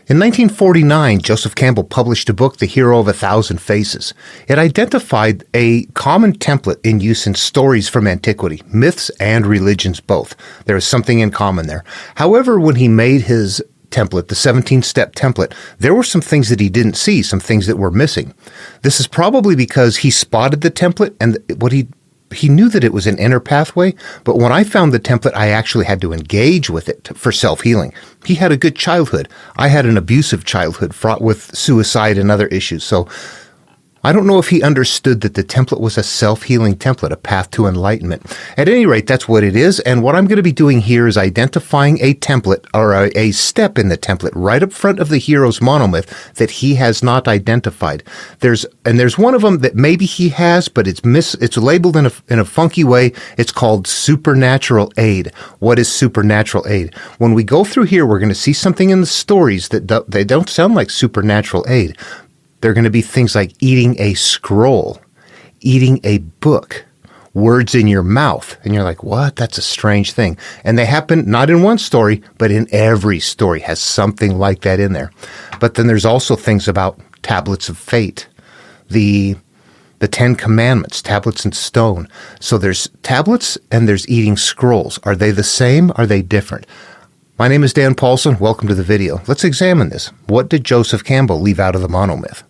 In 1949, Joseph Campbell published a book, The Hero of a Thousand Faces. It identified a common template in use in stories from antiquity, myths and religions both. There is something in common there. However, when he made his template, the 17-step template, there were some things that he didn't see, some things that were missing. This is probably because he spotted the template and what he knew that it was an inner pathway, but when I found the template, I actually had to engage with it for self-healing. He had a good childhood. I had an abusive childhood fraught with suicide and other issues. So I don't know if he understood that the template was a self-healing template, a path to enlightenment. At any rate, that's what it is. And what I'm going to be doing here is identifying a template or a step in the template right up front of the hero's monomyth that he has not identified. There's one of them that maybe he has, but it's labeled in a funky way. It's called supernatural aid. What is supernatural aid? When we go through here, we're going to see something in the stories that they don't sound like supernatural aid. They're going to be things like eating a scroll, eating a book, words in your mouth. And you're like, what? That's a strange thing. And they happen not in one story, but in every story has something like that in there. But then there's also things about tablets of fate, the 10 Commandments, tablets in stone. So there's tablets and there's eating scrolls. Are they the same? Are they different? My name is Dan Paulson. Welcome to the video. Let's examine this. What did Joseph Campbell leave out of the monomyth?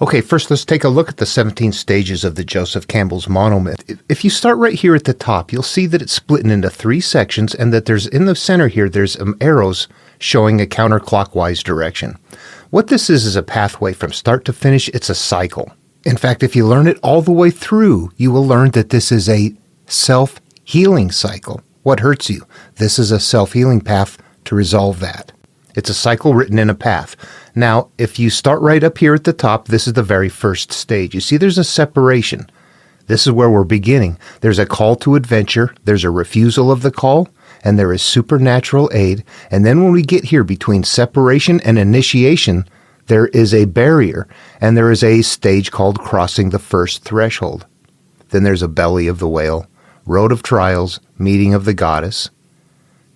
Okay, first let's take a look at the 17 stages of the Joseph Campbell's monomyth. If you start right here at the top, you'll see that it's split into 3 sections and that there's in the center here, there's arrows showing a counterclockwise direction. What this is a pathway from start to finish. It's a cycle. In fact, if you learn it all the way through, you will learn that this is a self-healing cycle. What hurts you? This is a self-healing path to resolve that. It's a cycle written in a path. Now, if you start right up here at the top, this is the very first stage. You see there's a separation. This is where we're beginning. There's a call to adventure. There's a refusal of the call, and there is supernatural aid. And then when we get here between separation and initiation, there is a barrier, and there is a stage called crossing the first threshold. Then there's a belly of the whale, road of trials, meeting of the goddess,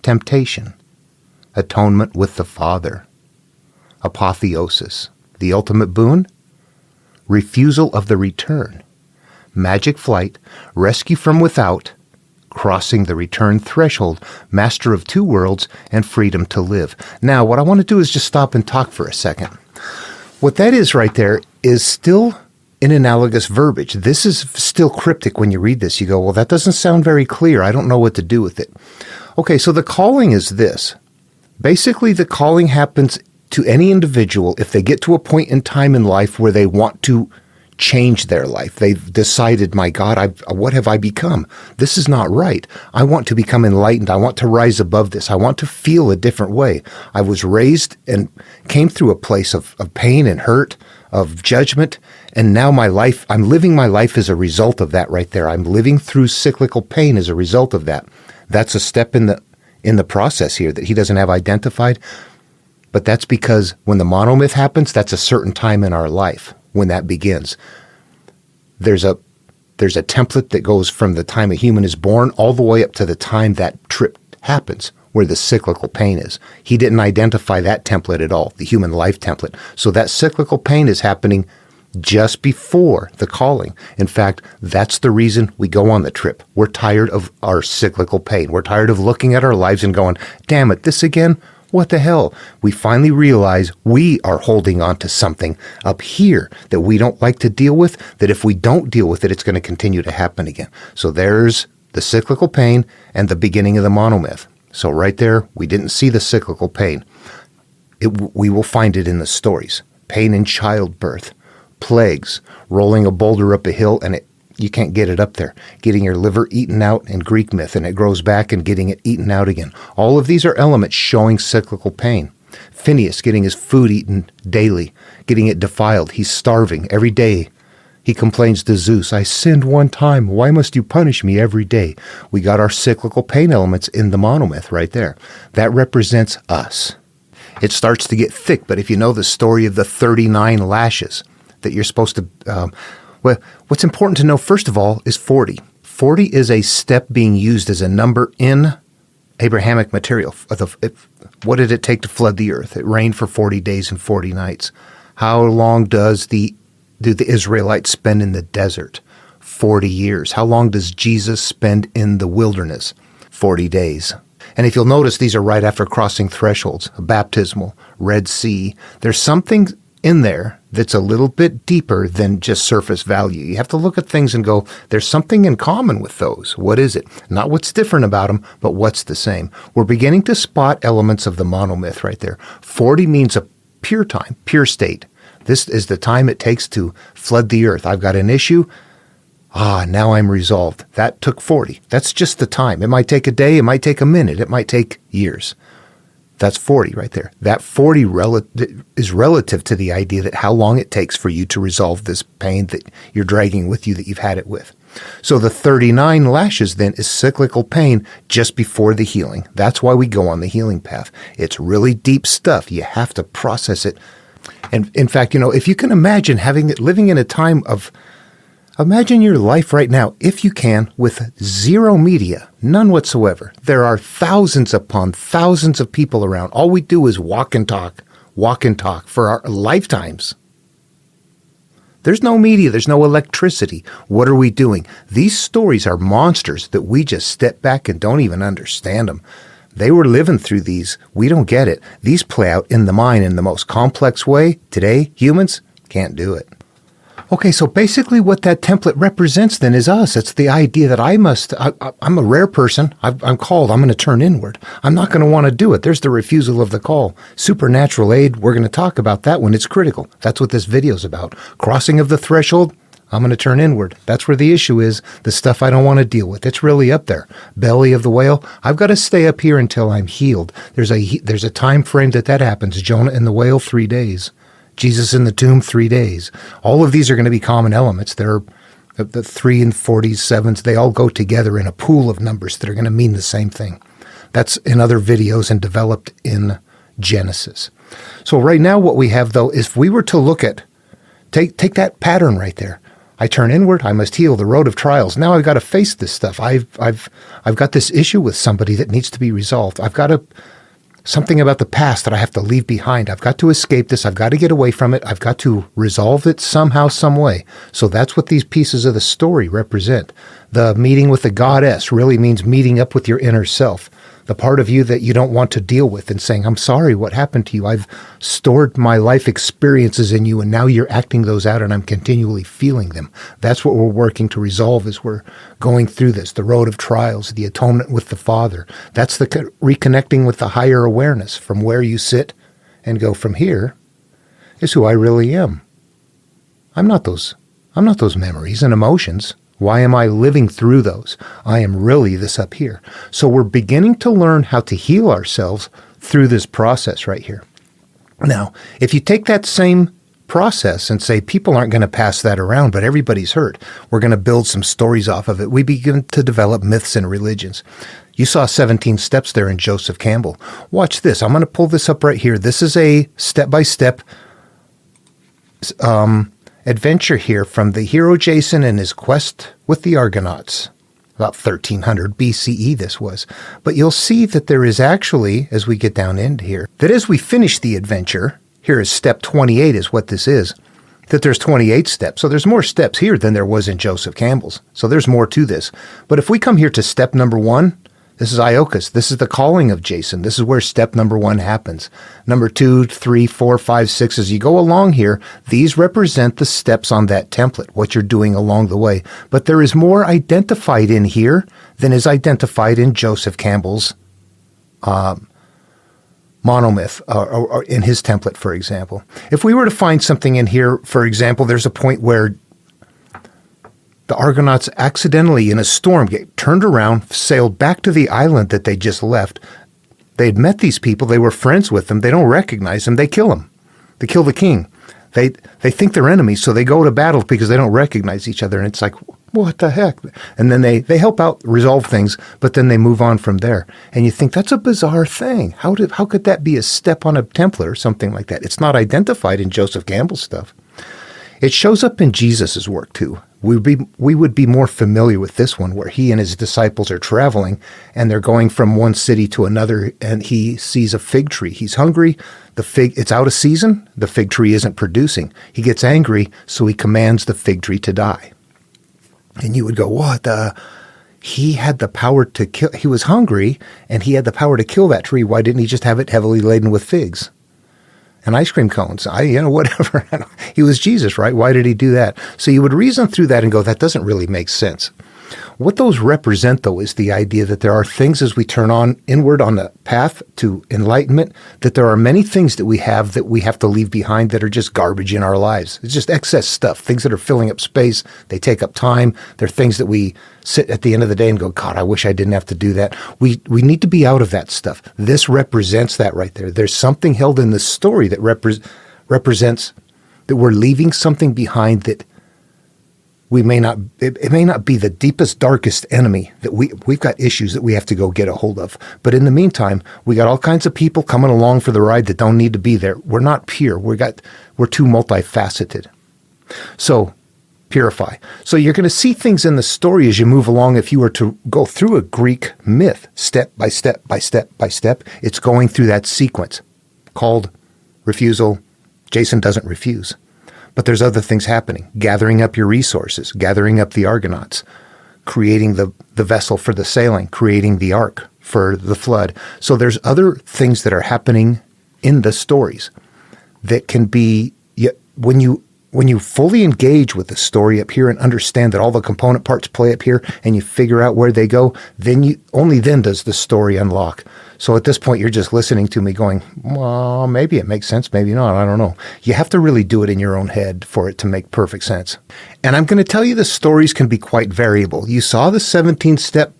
temptation, atonement with the Father, apotheosis, the ultimate boon, refusal of the return, magic flight, rescue from without, crossing the return threshold, master of 2 worlds, and freedom to live. Now, what I want to do is just stop and talk for a second. What that is right there is still in analogous verbiage. This is still cryptic when you read this. You go, well, that doesn't sound very clear. I don't know what to do with it. Okay, so the calling is this. Basically, the calling happens to any individual if they get to a point in time in life where they want to change their life. They've decided, my God, what have I become? This is not right. I want to become enlightened. I want to rise above this. I want to feel a different way. I was raised and came through a place of pain and hurt, of judgment, and now I'm living my life as a result of that right there. I'm living through cyclical pain as a result of that. That's a step in the process here that he doesn't have identified. But that's because when the monomyth happens, that's a certain time in our life when that begins. There's a template that goes from the time a human is born all the way up to the time that trip happens, where the cyclical pain is. He didn't identify that template at all, the human life template. So that cyclical pain is happening just before the calling. In fact, that's the reason we go on the trip. We're tired of our cyclical pain. We're tired of looking at our lives and going, damn it, this again? What the hell? We finally realize we are holding on to something up here that we don't like to deal with, that if we don't deal with it, it's going to continue to happen again. So there's the cyclical pain and the beginning of the monomyth. So right there, we didn't see the cyclical pain. We will find it in the stories. Pain in childbirth, plagues, rolling a boulder up a hill and you can't get it up there. Getting your liver eaten out in Greek myth and it grows back and getting it eaten out again. All of these are elements showing cyclical pain. Phineas getting his food eaten daily, getting it defiled. He's starving every day. He complains to Zeus, I sinned one time. Why must you punish me every day? We got our cyclical pain elements in the monomyth right there. That represents us. It starts to get thick, but if you know the story of the 39 lashes that you're supposed to... Well, what's important to know, first of all, is 40. 40 is a step being used as a number in Abrahamic material. What did it take to flood the earth? It rained for 40 days and 40 nights. How long do the Israelites spend in the desert? 40 years. How long does Jesus spend in the wilderness? 40 days. And if you'll notice, these are right after crossing thresholds, a baptismal, Red Sea. There's something in there that's a little bit deeper than just surface value. You have to look at things and go, there's something in common with those. What is it? Not what's different about them, but what's the same. We're beginning to spot elements of the monomyth right there. 40 means a pure time, pure state. This is the time it takes to flood the earth. I've got an issue. Now I'm resolved. That took 40. That's just the time. It might take a day. It might take a minute. It might take years. That's 40 right there. That 40 is relative to the idea that how long it takes for you to resolve this pain that you're dragging with you, that you've had it with. So the 39 lashes then is cyclical pain just before the healing. That's why we go on the healing path. It's really deep stuff. You have to process it. And in fact, if you can imagine living in a time of, imagine your life right now, if you can, with zero media, none whatsoever. There are thousands upon thousands of people around. All we do is walk and talk for our lifetimes. There's no media. There's no electricity. What are we doing? These stories are monsters that we just step back and don't even understand them. They were living through these. We don't get it. These play out in the mind in the most complex way. Today, humans can't do it. Okay, so basically what that template represents then is us. It's the idea that I'm a rare person. I'm called. I'm going to turn inward. I'm not going to want to do it. There's the refusal of the call. Supernatural aid, we're going to talk about that when it's critical. That's what this video is about. Crossing of the threshold, I'm going to turn inward. That's where the issue is, the stuff I don't want to deal with. It's really up there. Belly of the whale, I've got to stay up here until I'm healed. There's a time frame that happens. Jonah in the whale, 3 days. Jesus in the tomb, 3 days. All of these are going to be common elements. They're the 3 and 47s. They all go together in a pool of numbers that are going to mean the same thing. That's in other videos and developed in Genesis. So right now what we have, though, is if we were to look at, take that pattern right there. I turn inward. I must heal the road of trials. Now I've got to face this stuff. I've got this issue with somebody that needs to be resolved. I've got something about the past that I have to leave behind. I've got to escape this. I've got to get away from it. I've got to resolve it somehow, some way. So that's what these pieces of the story represent. The meeting with the goddess really means meeting up with your inner self, the part of you that you don't want to deal with, and saying, I'm sorry, what happened to you? I've stored my life experiences in you, and now you're acting those out, and I'm continually feeling them. That's what we're working to resolve as we're going through this, the road of trials, the atonement with the Father. That's the reconnecting with the higher awareness from where you sit and go, from here is who I really am. I'm not those memories and emotions. Why am I living through those? I am really this up here. So we're beginning to learn how to heal ourselves through this process right here. Now, if you take that same process and say people aren't going to pass that around, but everybody's hurt, we're going to build some stories off of it. We begin to develop myths and religions. You saw 17 steps there in Joseph Campbell. Watch this. I'm going to pull this up right here. This is a step-by-step adventure here from the hero Jason and his quest with the Argonauts. About 1300 BCE this was. But you'll see that there is actually, as we get down into here, that as we finish the adventure, here is step 28 is what this is, that there's 28 steps. So there's more steps here than there was in Joseph Campbell's. So there's more to this. But if we come here to step number 1, this is Iokas. This is the calling of Jason. This is where step number 1 happens. Number 2, 3, 4, 5, 6. As you go along here, these represent the steps on that template, what you're doing along the way. But there is more identified in here than is identified in Joseph Campbell's monomyth, or in his template, for example. If we were to find something in here, for example, there's a point where the Argonauts accidentally, in a storm, get turned around, sailed back to the island that they just left. They'd met these people. They were friends with them. They don't recognize them. They kill them. They kill the king. They think they're enemies, so they go to battle because they don't recognize each other. And it's like, what the heck? And then they help out resolve things, but then they move on from there. And you think, that's a bizarre thing. How could that be a step on a template or something like that? It's not identified in Joseph Campbell's stuff. It shows up in Jesus' work, too. we would be more familiar with this one, where he and his disciples are traveling and they're going from one city to another, and he sees a fig tree. He's hungry. It's out of season. The fig tree isn't producing. He gets angry, so he commands the fig tree to die. And you would go, what? He had the power to kill. He was hungry, and he had the power to kill that tree. Why didn't he just have it heavily laden with figs and ice cream cones? Whatever. He was Jesus, right? Why did he do that? So you would reason through that and go, that doesn't really make sense. What those represent, though, is the idea that there are things as we turn on inward on the path to enlightenment, that there are many things that we have to leave behind that are just garbage in our lives. It's just excess stuff, things that are filling up space. They take up time. They're things that we sit at the end of the day and go, God, I wish I didn't have to do that. We need to be out of that stuff. This represents that right there. There's something held in the story that represents that we're leaving something behind that it may not be the deepest, darkest enemy that we've got issues that we have to go get a hold of. But in the meantime, we got all kinds of people coming along for the ride that don't need to be there. We're not pure. We're too multifaceted. So purify. So you're going to see things in the story as you move along. If you were to go through a Greek myth, step by step by step by step, it's going through that sequence called refusal. Jason doesn't refuse. But there's other things happening, gathering up your resources, gathering up the Argonauts, creating the vessel for the sailing, creating the ark for the flood. So there's other things that are happening in the stories that can be, when you fully engage with the story up here and understand that all the component parts play up here and you figure out where they go, only then does the story unlock. So at this point, you're just listening to me going, well, maybe it makes sense, maybe not, I don't know. You have to really do it in your own head for it to make perfect sense. And I'm going to tell you the stories can be quite variable. You saw the 17-step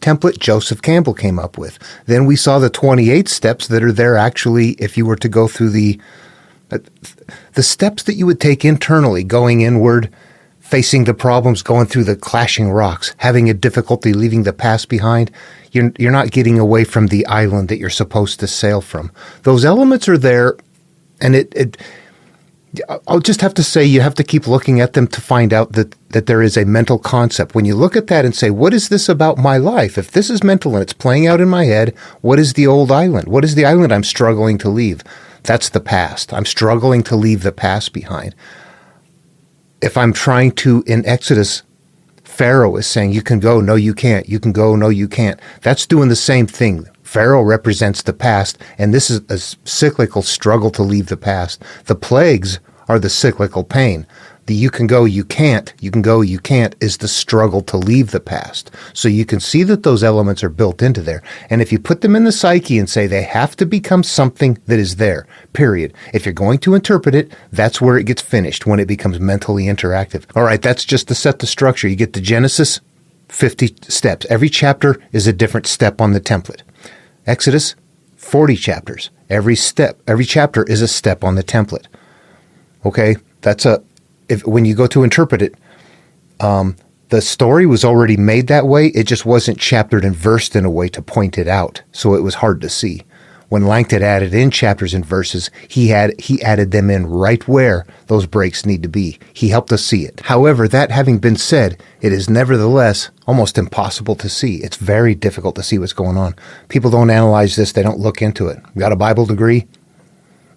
template Joseph Campbell came up with. Then we saw the 28 steps that are there actually if you were to go through the steps that you would take internally, going inward, facing the problems, going through the clashing rocks, having a difficulty leaving the past behind. You're not getting away from the island that you're supposed to sail from. Those elements are there, and I'll just have to say you have to keep looking at them to find out that there is a mental concept. When you look at that and say, what is this about my life? If this is mental and it's playing out in my head, what is the old island? What is the island I'm struggling to leave? That's the past. I'm struggling to leave the past behind. If I'm trying to, in Exodus, Pharaoh is saying, you can go, no, you can't. You can go, no, you can't. That's doing the same thing. Pharaoh represents the past, and this is a cyclical struggle to leave the past. The plagues are the cyclical pain. The you can go, you can't, you can go, you can't is the struggle to leave the past. So you can see that those elements are built into there. And if you put them in the psyche and say they have to become something that is there, period. If you're going to interpret it, that's where it gets finished, when it becomes mentally interactive. All right, that's just to set the structure. You get to Genesis, 50 steps. Every chapter is a different step on the template. Exodus, 40 chapters. Every chapter is a step on the template. Okay, when you go to interpret it, the story was already made that way. It just wasn't chaptered and versed in a way to point it out, so it was hard to see. When Langton added in chapters and verses, he added them in right where those breaks need to be. He helped us see it. However, that having been said, it is nevertheless almost impossible to see. It's very difficult to see what's going on. People don't analyze this. They don't look into it. You got a Bible degree?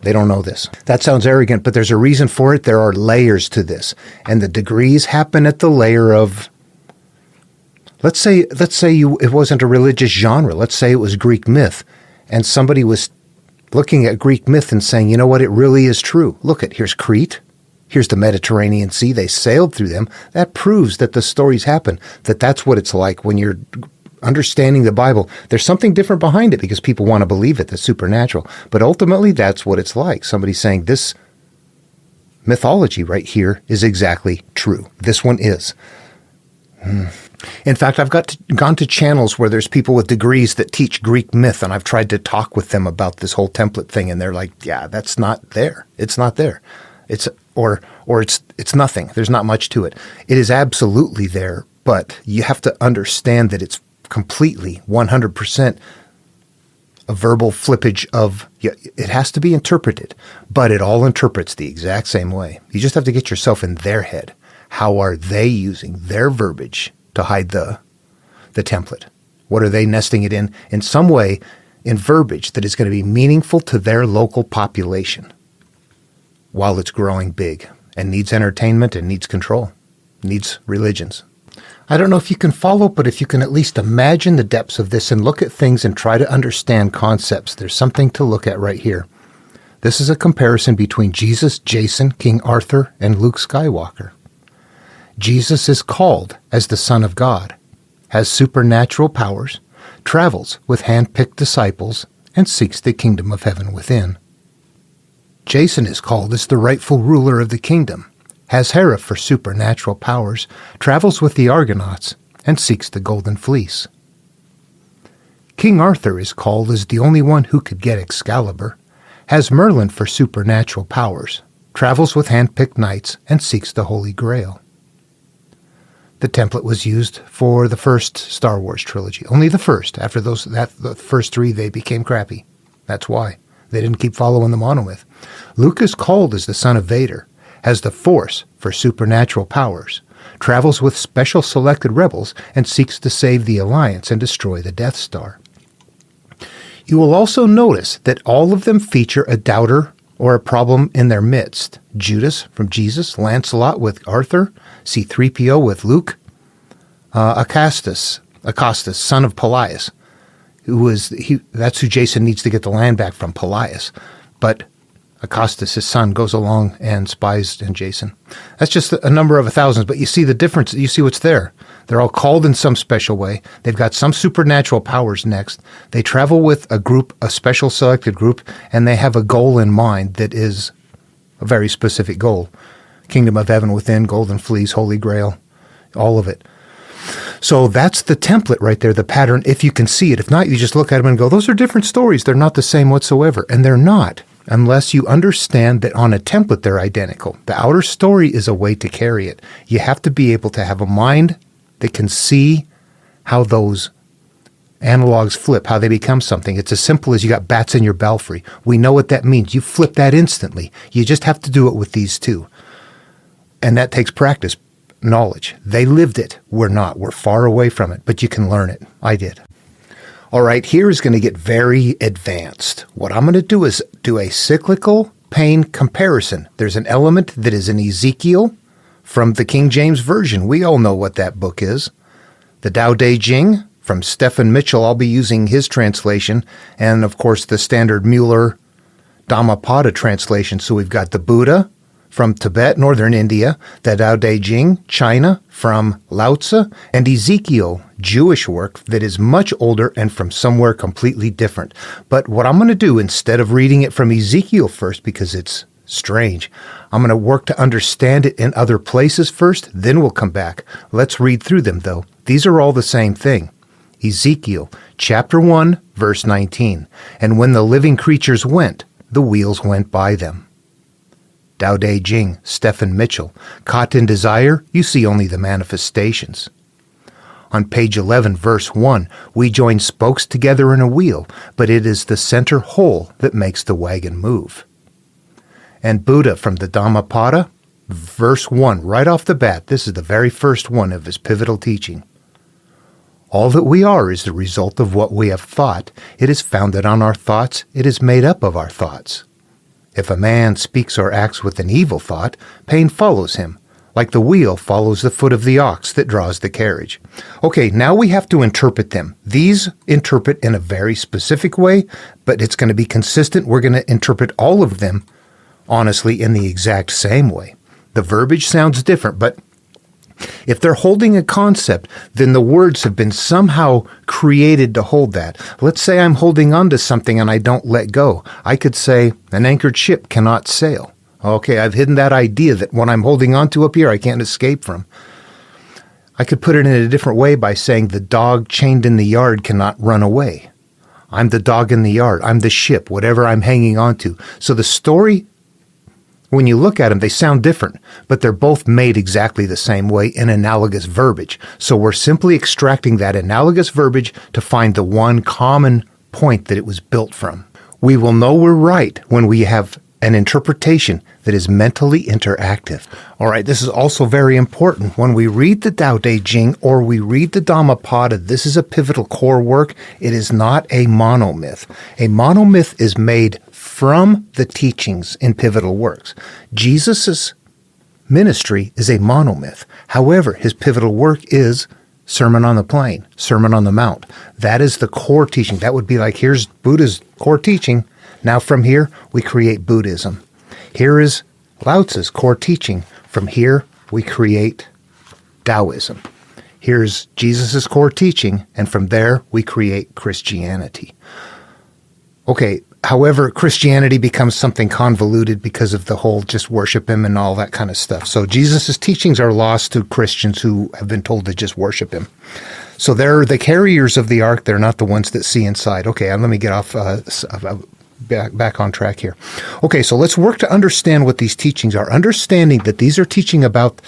They don't know this. That sounds arrogant, but there's a reason for it. There are layers to this. And the degrees happen at the layer of, let's say it wasn't a religious genre. Let's say it was Greek myth. And somebody was looking at Greek myth and saying, you know what, it really is true. Look here's Crete. Here's the Mediterranean Sea. They sailed through them. That proves that the stories happen, that's what it's like when you're understanding the Bible. There's something different behind it because people want to believe it, that's supernatural. But ultimately, that's what it's like. Somebody saying this mythology right here is exactly true. This one is. In fact, I've gone to channels where there's people with degrees that teach Greek myth, and I've tried to talk with them about this whole template thing, and they're like, yeah, that's not there. It's not there. It's nothing. There's not much to it. It is absolutely there, but you have to understand that it's completely 100% a verbal flippage of, it has to be interpreted, but it all interprets the exact same way. You just have to get yourself in their head. How are they using their verbiage to hide the template? What are they nesting it in some way, in verbiage that is going to be meaningful to their local population while it's growing big and needs entertainment and needs control, needs religions? I don't know if you can follow, but if you can at least imagine the depths of this and look at things and try to understand concepts, there's something to look at right here. This is a comparison between Jesus, Jason, King Arthur, and Luke Skywalker. Jesus is called as the Son of God, has supernatural powers, travels with hand-picked disciples, and seeks the kingdom of heaven within. Jason is called as the rightful ruler of the kingdom, has Hera for supernatural powers, travels with the Argonauts, and seeks the golden fleece. King Arthur is called as the only one who could get Excalibur, has Merlin for supernatural powers, travels with hand-picked knights, and seeks the Holy Grail. The template was used for the first Star Wars trilogy. Only the first. After the first three, they became crappy. That's why. They didn't keep following the monomyth. Luke is called as the son of Vader, has the Force for supernatural powers, travels with special selected rebels, and seeks to save the Alliance and destroy the Death Star. You will also notice that all of them feature a doubter or a problem in their midst. Judas from Jesus, Lancelot with Arthur, C-3PO with Luke, Acastus, son of Pelias, that's who Jason needs to get the land back from, Pelias. But Acastus, his son, goes along and spies in Jason. That's just a number of thousands, but you see the difference. You see what's there. They're all called in some special way. They've got some supernatural powers next. They travel with a group, a special selected group, and they have a goal in mind that is a very specific goal. Kingdom of Heaven within, Golden Fleece, Holy Grail, all of it. So that's the template right there, the pattern, if you can see it. If not, you just look at them and go, those are different stories. They're not the same whatsoever. And they're not, unless you understand that on a template they're identical. The outer story is a way to carry it. You have to be able to have a mind that can see how those analogs flip, how they become something. It's as simple as you got bats in your belfry. We know what that means. You flip that instantly. You just have to do it with these two. And that takes practice, knowledge. They lived it. We're not. We're far away from it, but you can learn it. I did. All right, here is going to get very advanced. What I'm going to do is do a cyclical pain comparison. There's an element that is in Ezekiel from the King James Version. We all know what that book is. The Tao Te Ching from Stephen Mitchell. I'll be using his translation. And, of course, the standard Mueller Dhammapada translation. So we've got the Buddha from Tibet, northern India, the Tao Te Ching, China, from Lao Tzu, and Ezekiel, Jewish work that is much older and from somewhere completely different. But what I'm going to do, instead of reading it from Ezekiel first, because it's strange, I'm going to work to understand it in other places first, then we'll come back. Let's read through them, though. These are all the same thing. Ezekiel, chapter 1, verse 19. And when the living creatures went, the wheels went by them. Tao Te Ching, Stephen Mitchell. Caught in desire, you see only the manifestations. On page 11, verse 1, we join spokes together in a wheel, but it is the center whole that makes the wagon move. And Buddha from the Dhammapada, verse 1, right off the bat, this is the very first one of his pivotal teaching. All that we are is the result of what we have thought. It is founded on our thoughts. It is made up of our thoughts. If a man speaks or acts with an evil thought, pain follows him, like the wheel follows the foot of the ox that draws the carriage. Okay, now we have to interpret them. These interpret in a very specific way, but it's going to be consistent. We're going to interpret all of them, honestly, in the exact same way. The verbiage sounds different, but if they're holding a concept, then the words have been somehow created to hold that. Let's say I'm holding on to something and I don't let go. I could say, an anchored ship cannot sail. Okay, I've hidden that idea that what I'm holding on to up here, I can't escape from. I could put it in a different way by saying the dog chained in the yard cannot run away. I'm the dog in the yard. I'm the ship, whatever I'm hanging on to. So the story, when you look at them, they sound different, but they're both made exactly the same way in analogous verbiage. So we're simply extracting that analogous verbiage to find the one common point that it was built from. We will know we're right when we have an interpretation that is mentally interactive. All right, this is also very important. When we read the Tao Te Ching or we read the Dhammapada, this is a pivotal core work. It is not a monomyth. A monomyth is made from the teachings in pivotal works. Jesus' ministry is a monomyth. However, his pivotal work is Sermon on the Plain, Sermon on the Mount. That is the core teaching. That would be like, here's Buddha's core teaching. Now from here, we create Buddhism. Here is Lao Tzu's core teaching. From here, we create Taoism. Here's Jesus' core teaching, and from there, we create Christianity. Okay, however, Christianity becomes something convoluted because of the whole just worship him and all that kind of stuff. So Jesus' teachings are lost to Christians who have been told to just worship him. So they're the carriers of the ark. They're not the ones that see inside. Okay, let me get off back on track here. Okay, so let's work to understand what these teachings are. Understanding that these are teaching about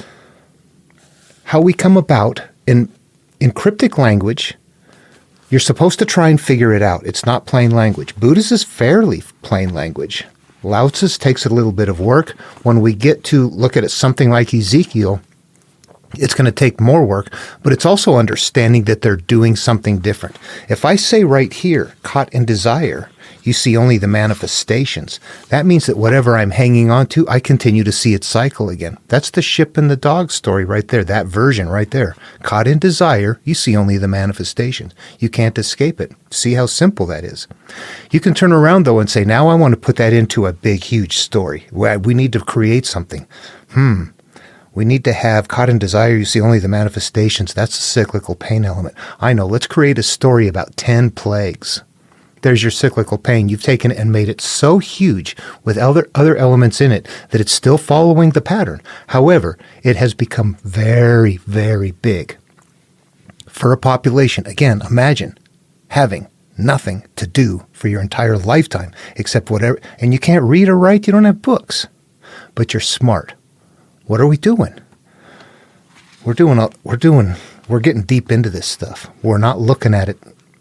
how we come about in cryptic language. You're supposed to try and figure it out. It's not plain language. Buddhist is fairly plain language. Lao Tzu's takes a little bit of work. When we get to look at it, something like Ezekiel, it's going to take more work, but it's also understanding that they're doing something different. If I say right here, caught in desire, you see only the manifestations. That means that whatever I'm hanging on to, I continue to see it cycle again. That's the ship and the dog story right there, that version right there. Caught in desire, you see only the manifestations. You can't escape it. See how simple that is. You can turn around, though, and say, now I want to put that into a big, huge story. We need to create something. We need to have caught in desire, you see only the manifestations. That's a cyclical pain element. I know, let's create a story about 10 plagues. There's your cyclical pain. You've taken it and made it so huge with other elements in it that it's still following the pattern. However, it has become very, very big. For a population, again, imagine having nothing to do for your entire lifetime except whatever, and you can't read or write, you don't have books, but you're smart. What are we doing? We're getting deep into this stuff. We're not looking at it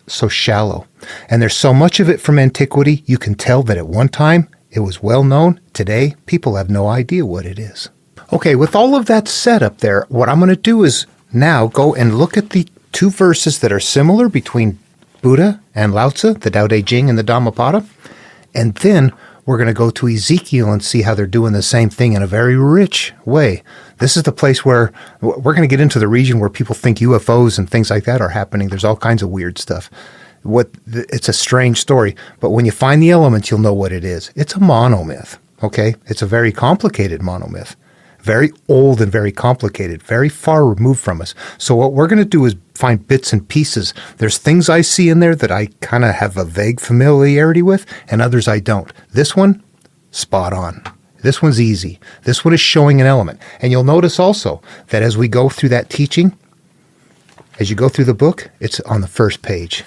so shallow. And there's so much of it from antiquity, you can tell that at one time it was well known. Today, people have no idea what it is. Okay, with all of that set up there, what I'm going to do is now go and look at the two verses that are similar between Buddha and Lao Tzu, the Tao Te Ching and the Dhammapada, and then we're going to go to Ezekiel and see how they're doing the same thing in a very rich way. This is the place where we're going to get into the region where people think UFOs and things like that are happening. There's all kinds of weird stuff. It's a strange story, but when you find the elements, you'll know what it is. It's a monomyth, okay? It's a very complicated monomyth. Very old and very complicated, very far removed from us. So what we're going to do is find bits and pieces. There's things I see in there that I kind of have a vague familiarity with, and others I don't. This one, spot on. This one's easy. This one is showing an element. And you'll notice also that as we go through that teaching, as you go through the book, it's on the first page.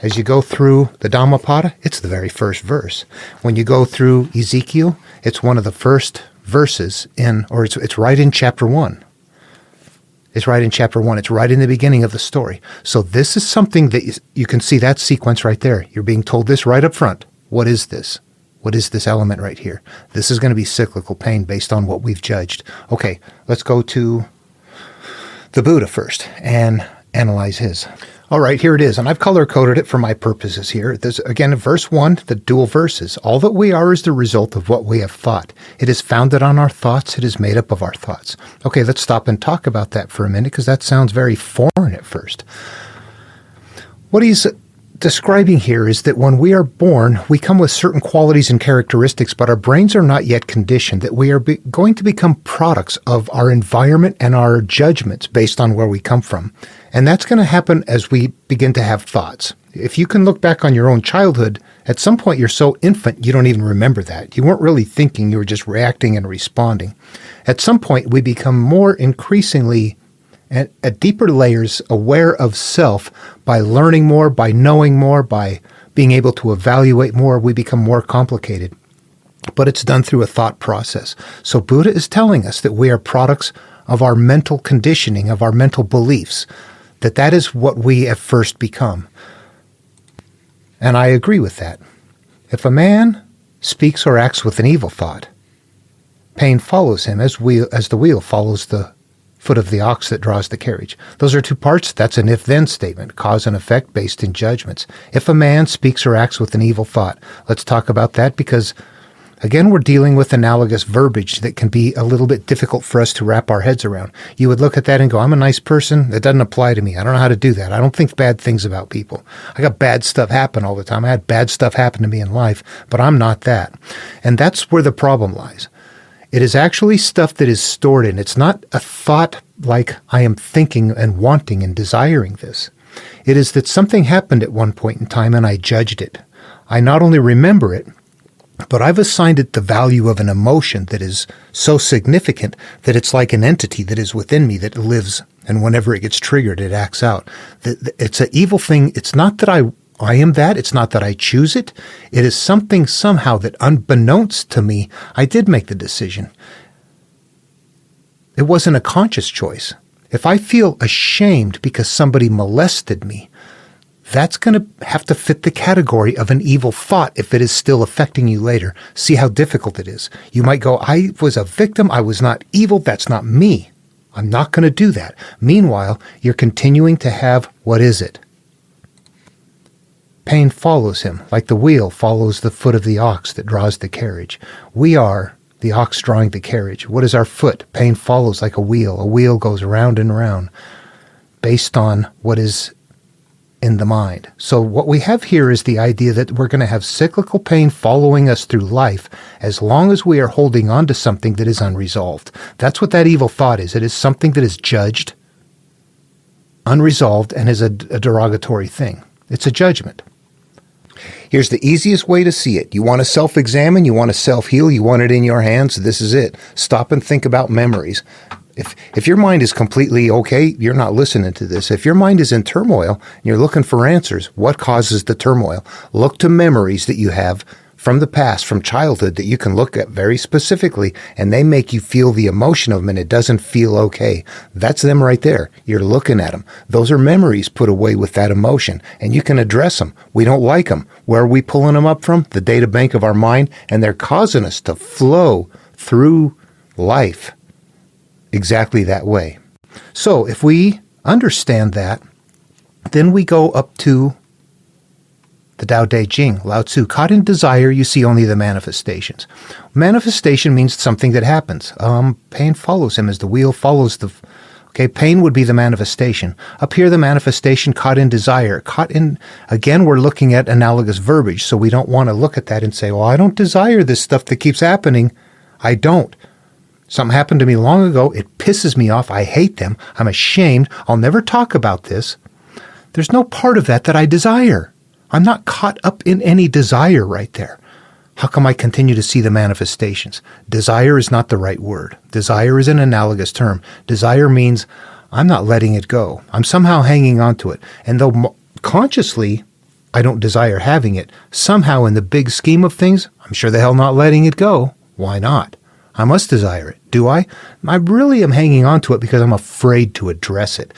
As you go through the Dhammapada, it's the very first verse. When you go through Ezekiel, it's one of the first verses it's right in chapter 1. It's right in chapter 1. It's right in the beginning of the story. So this is something that you can see that sequence right there. You're being told this right up front. What is this? What is this element right here? This is going to be cyclical pain based on what we've judged. Okay, let's go to the Buddha first and analyze his. All right, here it is, and I've color-coded it for my purposes here. There's, again, verse 1, the dual verses. All that we are is the result of what we have thought. It is founded on our thoughts. It is made up of our thoughts. Okay, let's stop and talk about that for a minute, because that sounds very foreign at first. What he's describing here is that when we are born, we come with certain qualities and characteristics, but our brains are not yet conditioned, that we are going to become products of our environment and our judgments based on where we come from. And that's going to happen as we begin to have thoughts. If you can look back on your own childhood, at some point you're so infant you don't even remember that. You weren't really thinking, you were just reacting and responding. At some point we become more increasingly at deeper layers aware of self by learning more, by knowing more, by being able to evaluate more. We become more complicated. But it's done through a thought process. So Buddha is telling us that we are products of our mental conditioning, of our mental beliefs, that is what we at first become. And I agree with that. If a man speaks or acts with an evil thought, pain follows him as the wheel follows the foot of the ox that draws the carriage. Those are two parts. That's an if-then statement, cause and effect based in judgments. If a man speaks or acts with an evil thought, let's talk about that because, again, we're dealing with analogous verbiage that can be a little bit difficult for us to wrap our heads around. You would look at that and go, I'm a nice person. That doesn't apply to me. I don't know how to do that. I don't think bad things about people. I got bad stuff happen all the time. I had bad stuff happen to me in life, but I'm not that. And that's where the problem lies. It is actually stuff that is stored in. It's not a thought like I am thinking and wanting and desiring this. It is that something happened at one point in time and I judged it. I not only remember it, but I've assigned it the value of an emotion that is so significant that it's like an entity that is within me that lives, and whenever it gets triggered, it acts out. It's an evil thing. It's not that I am that. It's not that I choose it. It is something somehow that unbeknownst to me, I did make the decision. It wasn't a conscious choice. If I feel ashamed because somebody molested me, that's going to have to fit the category of an evil thought if it is still affecting you later. See how difficult it is. You might go, I was a victim. I was not evil. That's not me. I'm not going to do that. Meanwhile, you're continuing to have, what is it? Pain follows him, like the wheel follows the foot of the ox that draws the carriage. We are the ox drawing the carriage. What is our foot? Pain follows like a wheel. A wheel goes round and round based on what is in the mind. So what we have here is the idea that we're going to have cyclical pain following us through life as long as we are holding on to something that is unresolved. That's what that evil thought is. It is something that is judged, unresolved, and is a derogatory thing. It's a judgment. Here's the easiest way to see it. You want to self-examine, you want to self-heal, you want it in your hands, this is it. Stop and think about memories. If your mind is completely okay, you're not listening to this. If your mind is in turmoil and you're looking for answers, what causes the turmoil? Look to memories that you have from the past, from childhood, that you can look at very specifically, and they make you feel the emotion of them, and it doesn't feel okay. That's them right there. You're looking at them. Those are memories put away with that emotion, and you can address them. We don't like them. Where are we pulling them up from? The data bank of our mind, and they're causing us to flow through life exactly that way. So if we understand that, then we go up to the Tao Te Ching, Lao Tzu. Caught in desire, you see only the manifestations. Manifestation means something that happens. Pain follows him as the wheel follows the... Okay, pain would be the manifestation. Up here, the manifestation caught in desire. Caught in... Again, we're looking at analogous verbiage, so we don't want to look at that and say, well, I don't desire this stuff that keeps happening. I don't. Something happened to me long ago. It pisses me off. I hate them. I'm ashamed. I'll never talk about this. There's no part of that I desire. I'm not caught up in any desire right there. How come I continue to see the manifestations? Desire is not the right word. Desire is an analogous term. Desire means I'm not letting it go. I'm somehow hanging on to it. And though consciously I don't desire having it, somehow in the big scheme of things, I'm sure the hell not letting it go. Why not? I must desire it. Do I? I really am hanging on to it because I'm afraid to address it.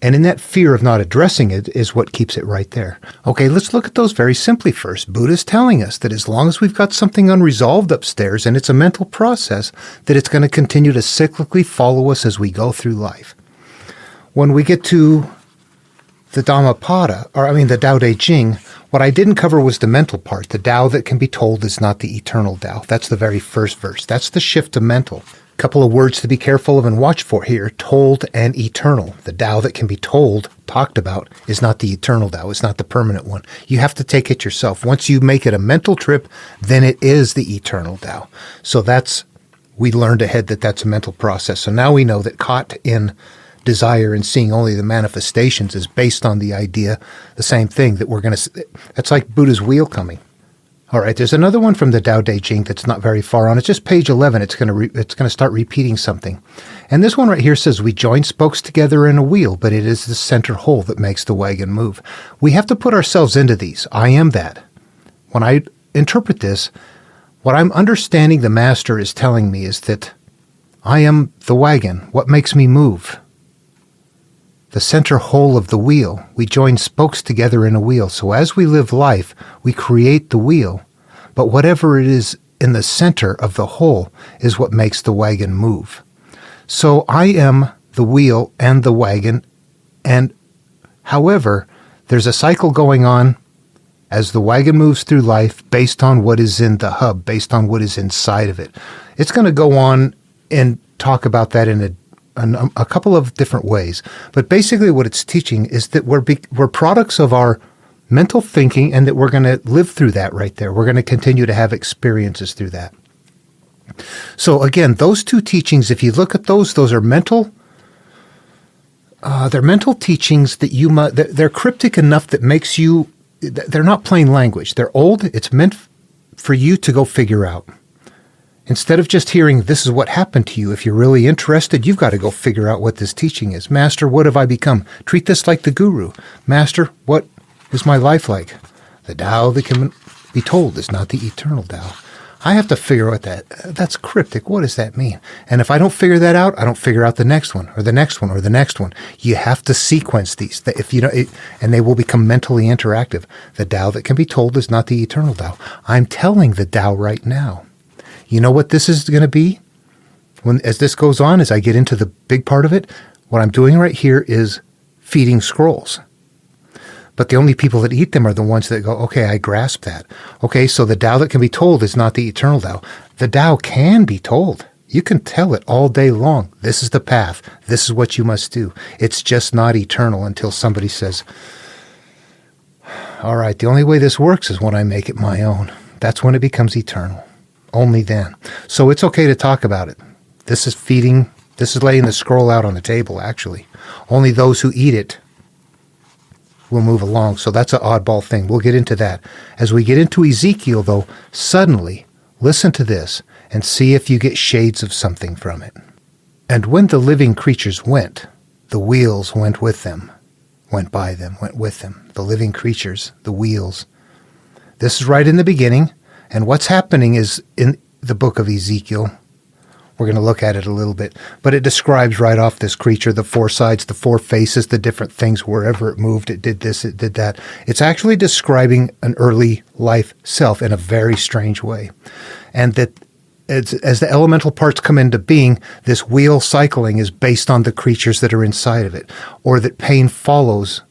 And in that fear of not addressing it is what keeps it right there. Okay, let's look at those very simply first. Buddha's telling us that as long as we've got something unresolved upstairs and it's a mental process, that it's going to continue to cyclically follow us as we go through life. When we get to the the Tao Te Ching, what I didn't cover was the mental part. The Tao that can be told is not the eternal Tao. That's the very first verse. That's the shift to mental. Couple of words to be careful of and watch for here. Told and eternal. The Tao that can be told, talked about, is not the eternal Tao. It's not the permanent one. You have to take it yourself. Once you make it a mental trip, then it is the eternal Tao. So we learned ahead that that's a mental process. So now we know that caught in desire and seeing only the manifestations is based on the idea, the same thing, that that's like Buddha's wheel coming. All right, there's another one from the Tao Te Ching that's not very far on. It's just page 11. It's going to start repeating something. And this one right here says, we join spokes together in a wheel, but it is the center hole that makes the wagon move. We have to put ourselves into these. I am that. When I interpret this, what I'm understanding the master is telling me is that I am the wagon. What makes me move? The center hole of the wheel. We join spokes together in a wheel. So as we live life, we create the wheel. But whatever it is in the center of the whole is what makes the wagon move. So I am the wheel and the wagon, and however, there's a cycle going on as the wagon moves through life based on what is in the hub, based on what is inside of it. It's going to go on and talk about that in a couple of different ways. But basically what it's teaching is that we're products of our mental thinking, and that we're going to live through that right there. We're going to continue to have experiences through that. So again, those two teachings, if you look at those are mental. They're mental teachings that they're cryptic enough that makes you. They're not plain language. They're old. It's meant for you to go figure out. Instead of just hearing, this is what happened to you, if you're really interested, you've got to go figure out what this teaching is. Master, what have I become? Treat this like the guru. Master, what is my life like? The Tao that can be told is not the eternal Tao. I have to figure out that's cryptic. What does that mean? And if I don't figure that out, I don't figure out the next one or the next one or the next one. You have to sequence these. And they will become mentally interactive. The Tao that can be told is not the eternal Tao. I'm telling the Tao right now. You know what this is going to be? As this goes on, as I get into the big part of it, what I'm doing right here is feeding scrolls. But the only people that eat them are the ones that go, okay, I grasp that. Okay, so the Tao that can be told is not the eternal Tao. The Tao can be told. You can tell it all day long. This is the path. This is what you must do. It's just not eternal until somebody says, all right, the only way this works is when I make it my own. That's when it becomes eternal. Only then. So it's okay to talk about it. This is laying the scroll out on the table, actually. Only those who eat it will move along. So that's an oddball thing. We'll get into that. As we get into Ezekiel, though, suddenly, listen to this and see if you get shades of something from it. And when the living creatures went, the wheels went with them, went by them, went with them. The living creatures, the wheels. This is right in the beginning. And what's happening is in the book of Ezekiel, we're going to look at it a little bit, but it describes right off this creature, the four sides, the four faces, the different things, wherever it moved, it did this, it did that. It's actually describing an early life self in a very strange way. And that as the elemental parts come into being, this wheel cycling is based on the creatures that are inside of it, or that pain follows,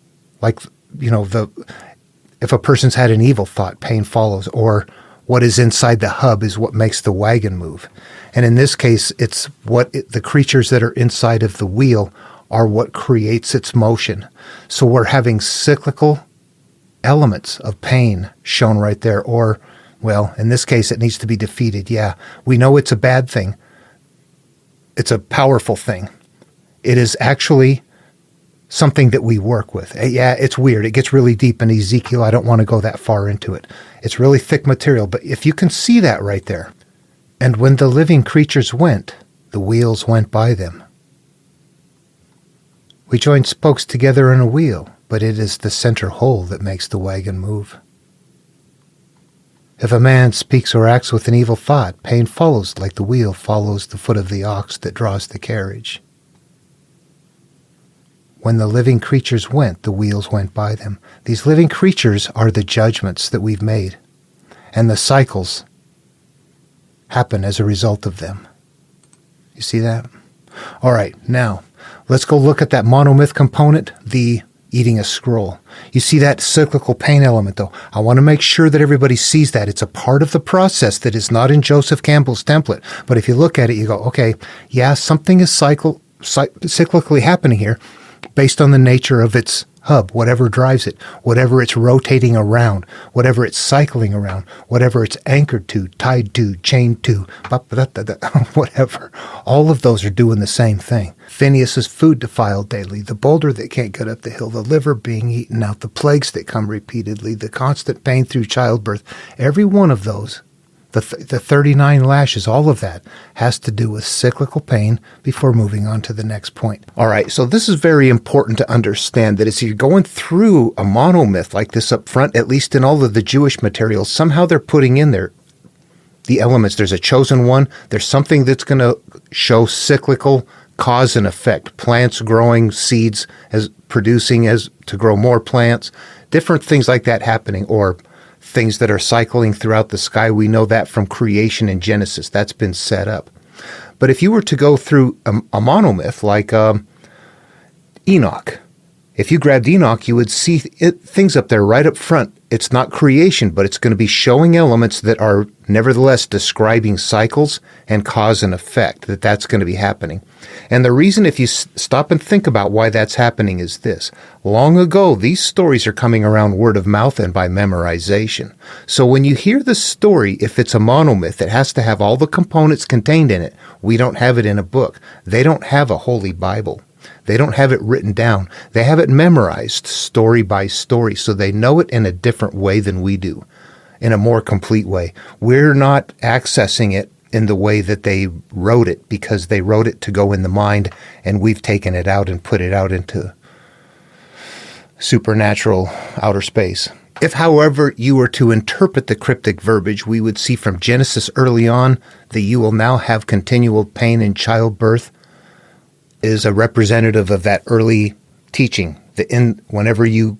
like, if a person's had an evil thought, pain follows, or what is inside the hub is what makes the wagon move. And in this case, it's the creatures that are inside of the wheel are what creates its motion. So we're having cyclical elements of pain shown right there. Or, well, in this case, it needs to be defeated. Yeah, we know it's a bad thing. It's a powerful thing. It is actually something that we work with. Yeah, it's weird. It gets really deep in Ezekiel. I don't want to go that far into it. It's really thick material. But if you can see that right there, and when the living creatures went, the wheels went by them. We join spokes together in a wheel, but it is the center whole that makes the wagon move. If a man speaks or acts with an evil thought, pain follows like the wheel follows the foot of the ox that draws the carriage. When the living creatures went, the wheels went by them. These living creatures are the judgments that we've made, and the cycles happen as a result of them. You see that? All right, now, let's go look at that monomyth component, the eating a scroll. You see that cyclical pain element, though. I want to make sure that everybody sees that. It's a part of the process that is not in Joseph Campbell's template. But if you look at it, you go, okay, yeah, something is cyclically happening here based on the nature of its hub, whatever drives it, whatever it's rotating around, whatever it's cycling around, whatever it's anchored to, tied to, chained to, whatever. All of those are doing the same thing. Phineas's food defiled daily, the boulder that can't get up the hill, the liver being eaten out, the plagues that come repeatedly, the constant pain through childbirth. Every one of those, the 39 lashes, all of that has to do with cyclical pain before moving on to the next point. All right, so this is very important to understand that as you're going through a monomyth like this up front, at least in all of the Jewish materials, somehow they're putting in there the elements. There's a chosen one. There's something that's going to show cyclical cause and effect. Plants growing, seeds as producing as to grow more plants, different things like that happening, or things that are cycling throughout the sky. We know that from creation in Genesis. That's been set up. But if you were to go through a monomyth like Enoch, if you grabbed Enoch, you would see things up there right up front. It's not creation, but it's going to be showing elements that are nevertheless describing cycles and cause and effect, that's going to be happening. And the reason, if you stop and think about why that's happening, is this. Long ago, these stories are coming around word of mouth and by memorization. So when you hear the story, if it's a monomyth, it has to have all the components contained in it. We don't have it in a book. They don't have a holy Bible. They don't have it written down. They have it memorized story by story, so they know it in a different way than we do, in a more complete way. We're not accessing it in the way that they wrote it, because they wrote it to go in the mind, and we've taken it out and put it out into supernatural outer space. If, however, you were to interpret the cryptic verbiage, we would see from Genesis early on that you will now have continual pain in childbirth is a representative of that early teaching. Whenever you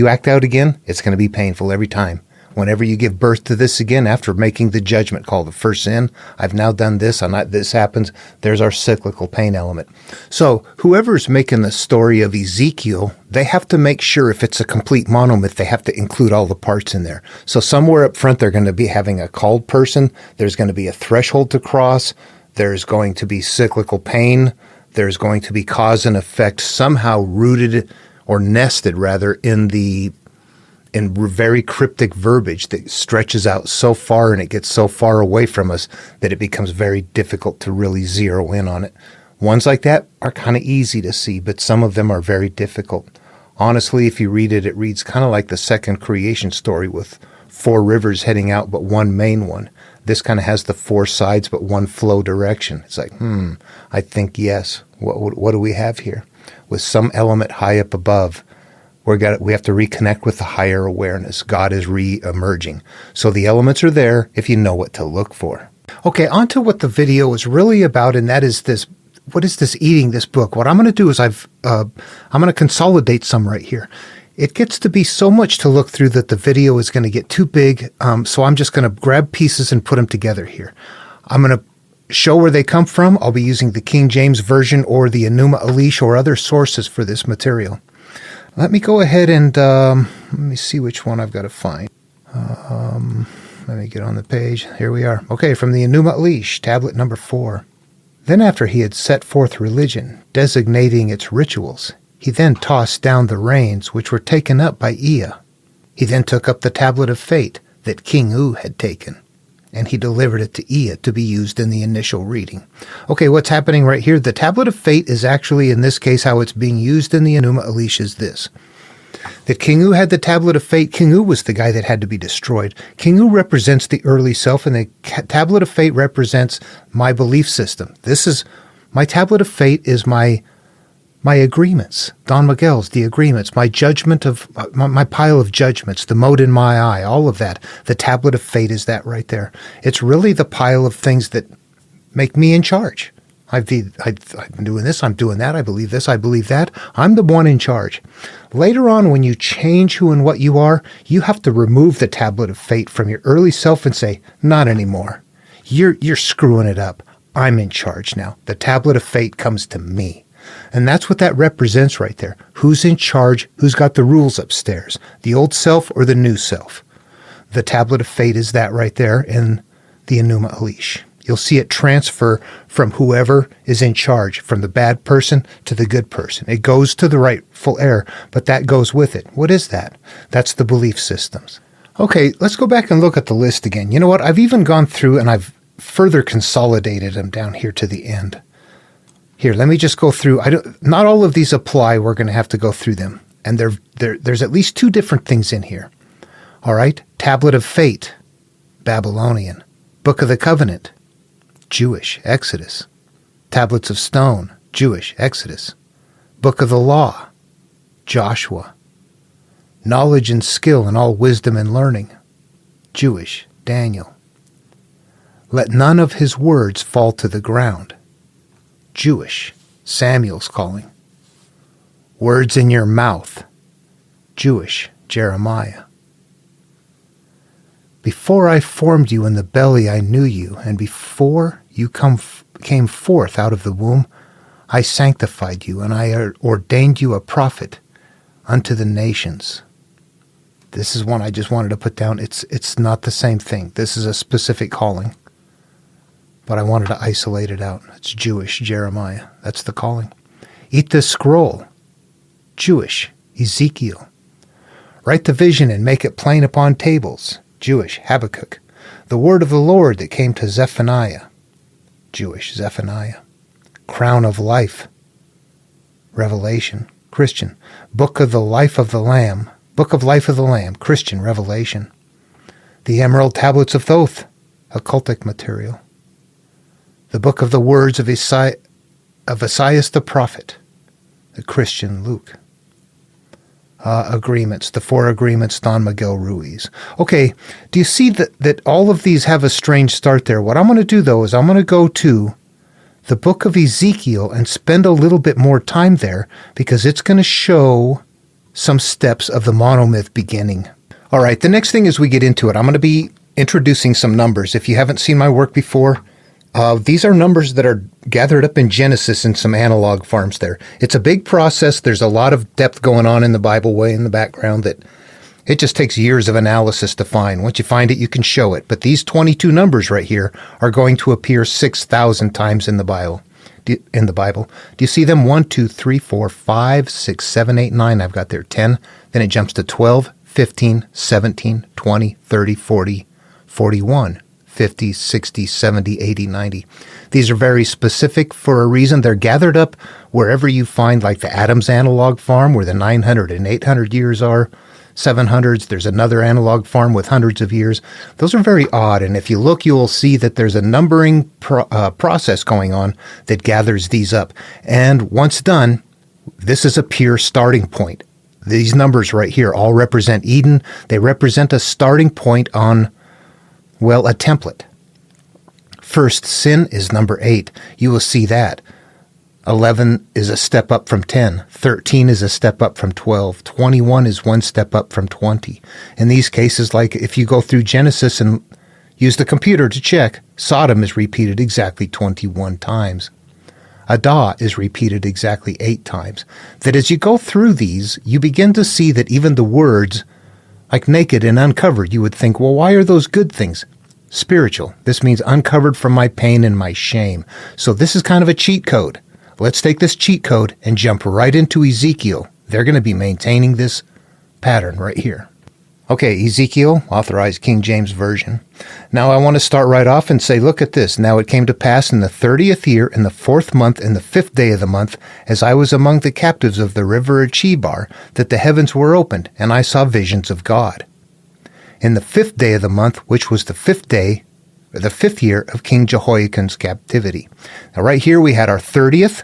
act out again, it's going to be painful every time. Whenever you give birth to this again, after making the judgment call, the first sin, I've now done this, this happens, there's our cyclical pain element. So whoever's making the story of Ezekiel, they have to make sure, if it's a complete monomyth, they have to include all the parts in there. So somewhere up front, they're going to be having a called person, there's going to be a threshold to cross, there's going to be cyclical pain. There's going to be cause and effect somehow rooted or nested, rather, in very cryptic verbiage that stretches out so far and it gets so far away from us that it becomes very difficult to really zero in on it. Ones like that are kind of easy to see, but some of them are very difficult. Honestly, if you read it, it reads kind of like the second creation story with 4 rivers heading out but one main one. This kind of has the 4 sides, but one flow direction. It's like, I think yes. What do we have here? With some element high up above, we have to reconnect with the higher awareness. God is re-emerging. So the elements are there if you know what to look for. Okay, on to what the video is really about, and that is this. What is this eating this book? What I'm going to do is I'm going to consolidate some right here. It gets to be so much to look through that the video is going to get too big, so I'm just going to grab pieces and put them together here. I'm going to show where they come from. I'll be using the King James Version or the Enuma Elish or other sources for this material. Let me go ahead and let me see which one I've got to find. Let me get on the page. Here we are. Okay, from the Enuma Elish, tablet number 4. Then after he had set forth religion, designating its rituals, he then tossed down the reins which were taken up by Ea. He then took up the tablet of fate that King U had taken, and he delivered it to Ea to be used in the initial reading. Okay, what's happening right here? The tablet of fate is actually, in this case, how it's being used in the Enuma Elish is this. That King U had the tablet of fate. King U was the guy that had to be destroyed. King U represents the early self, and the tablet of fate represents my belief system. My tablet of fate is my agreements, Don Miguel's, the agreements, my judgment of, my pile of judgments, the mote in my eye, all of that. The tablet of fate is that right there. It's really the pile of things that make me in charge. I've been doing this, I'm doing that, I believe this, I believe that. I'm the one in charge. Later on, when you change who and what you are, you have to remove the tablet of fate from your early self and say, not anymore. You're screwing it up. I'm in charge now. The tablet of fate comes to me. And that's what that represents right there. Who's in charge? Who's got the rules upstairs? The old self or the new self? The tablet of fate is that right there in the Enuma Elish. You'll see it transfer from whoever is in charge, from the bad person to the good person. It goes to the rightful heir, but that goes with it. What is that? That's the belief systems. Okay, let's go back and look at the list again. You know what? I've even gone through and I've further consolidated them down here to the end. Here, let me just go through. Not all of these apply. We're going to have to go through them. And there's at least 2 different things in here. All right? Tablet of Fate, Babylonian. Book of the Covenant, Jewish, Exodus. Tablets of Stone, Jewish, Exodus. Book of the Law, Joshua. Knowledge and skill and all wisdom and learning, Jewish, Daniel. Let none of his words fall to the ground, Jewish, Samuel's calling. Words in your mouth, Jewish, Jeremiah. Before I formed you in the belly, I knew you, and before you came forth out of the womb, I sanctified you, and I ordained you a prophet unto the nations. This is one I just wanted to put down. It's not the same thing. This is a specific calling, but I wanted to isolate it out. It's Jewish, Jeremiah. That's the calling. Eat this scroll, Jewish, Ezekiel. Write the vision and make it plain upon tables, Jewish, Habakkuk. The word of the Lord that came to Zephaniah, Jewish, Zephaniah. Crown of life, Revelation, Christian. Book of the life of the Lamb, Book of life of the Lamb, Christian, Revelation. The emerald tablets of Thoth, occultic material. The book of the words of Esaias the prophet, the Christian, Luke. Agreements, the 4 agreements, Don Miguel Ruiz. Okay, do you see that all of these have a strange start there? What I'm going to do, though, is I'm going to go to the book of Ezekiel and spend a little bit more time there because it's going to show some steps of the monomyth beginning. All right, the next thing is we get into it. I'm going to be introducing some numbers. If you haven't seen my work before, these are numbers that are gathered up in Genesis in some analog farms there. It's a big process. There's a lot of depth going on in the Bible way in the background that it just takes years of analysis to find. Once you find it, you can show it. But these 22 numbers right here are going to appear 6,000 times in the Bible. Do you see them? 1, 2, 3, 4, 5, 6, 7, 8, 9. I've got there 10. Then it jumps to 12, 15, 17, 20, 30, 40, 41, 50, 60, 70, 80, 90. These are very specific for a reason. They're gathered up wherever you find, like the Adams analog farm, where the 900 and 800 years are. 700s. There's another analog farm with hundreds of years. Those are very odd, and if you look, you will see that there's a numbering process going on that gathers these up. And once done, this is a pure starting point. These numbers right here all represent Eden. They represent a starting point on, well, a template. First sin is number 8. You will see that. 11 is a step up from 10. 13 is a step up from 12. 21 is one step up from 20. In these cases, like if you go through Genesis and use the computer to check, Sodom is repeated exactly 21 times. Adah is repeated exactly 8 times. That as you go through these, you begin to see that even the words, like naked and uncovered, you would think, well, why are those good things? Spiritual. This means uncovered from my pain and my shame. So this is kind of a cheat code. Let's take this cheat code and jump right into Ezekiel. They're going to be maintaining this pattern right here. Okay, Ezekiel, Authorized King James Version. Now I want to start right off and say, look at this. Now it came to pass in the 30th year, in the 4th month, in the 5th day of the month, as I was among the captives of the river of Chebar, that the heavens were opened, and I saw visions of God. In the 5th day of the month, which was the 5th day, the 5th year of King Jehoiakim's captivity. Now right here we had our 30th,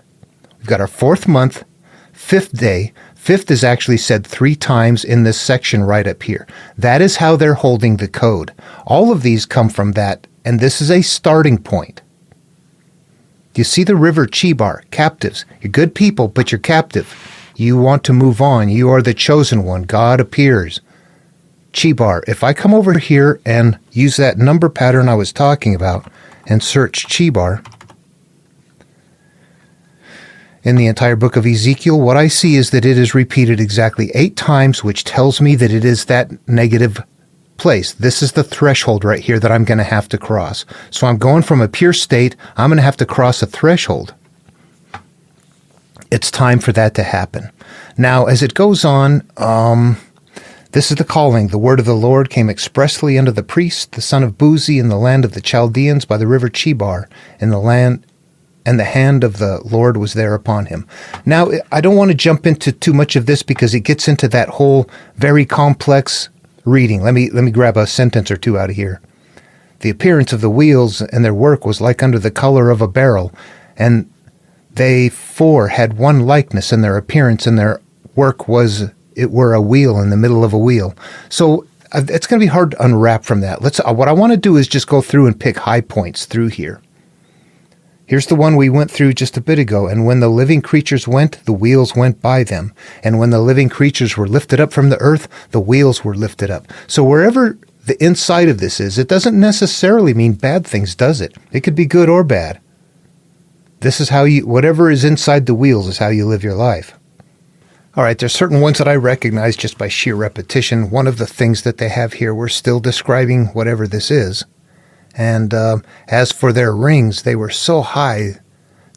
we've got our 4th month, 5th day. 5th is actually said 3 times in this section right up here. That is how they're holding the code. All of these come from that, and this is a starting point. Do you see the river Chebar? Captives. You're good people, but you're captive. You want to move on. You are the chosen one. God appears. Chebar. If I come over here and use that number pattern I was talking about and search Chebar in the entire book of Ezekiel, what I see is that it is repeated exactly 8 times, which tells me that it is that negative place. This is the threshold right here that I'm going to have to cross. So I'm going from a pure state. I'm going to have to cross a threshold. It's time for that to happen. Now, as it goes on, this is the calling. The word of the Lord came expressly unto the priest, the son of Buzi, in the land of the Chaldeans by the river Chebar, in the land, and the hand of the Lord was there upon him. Now, I don't want to jump into too much of this because it gets into that whole very complex reading. Let me grab a sentence or two out of here. The appearance of the wheels and their work was like unto the color of a beryl, and they 4 had one likeness, and their appearance and their work was it were a wheel in the middle of a wheel. So it's going to be hard to unwrap from that. What I want to do is just go through and pick high points through here. Here's the one we went through just a bit ago. And when the living creatures went, the wheels went by them. And when the living creatures were lifted up from the earth, the wheels were lifted up. So wherever the inside of this is, it doesn't necessarily mean bad things, does it? It could be good or bad. This is how whatever is inside the wheels is how you live your life. All right, there's certain ones that I recognize just by sheer repetition. One of the things that they have here, we're still describing whatever this is. And as for their rings, they were so high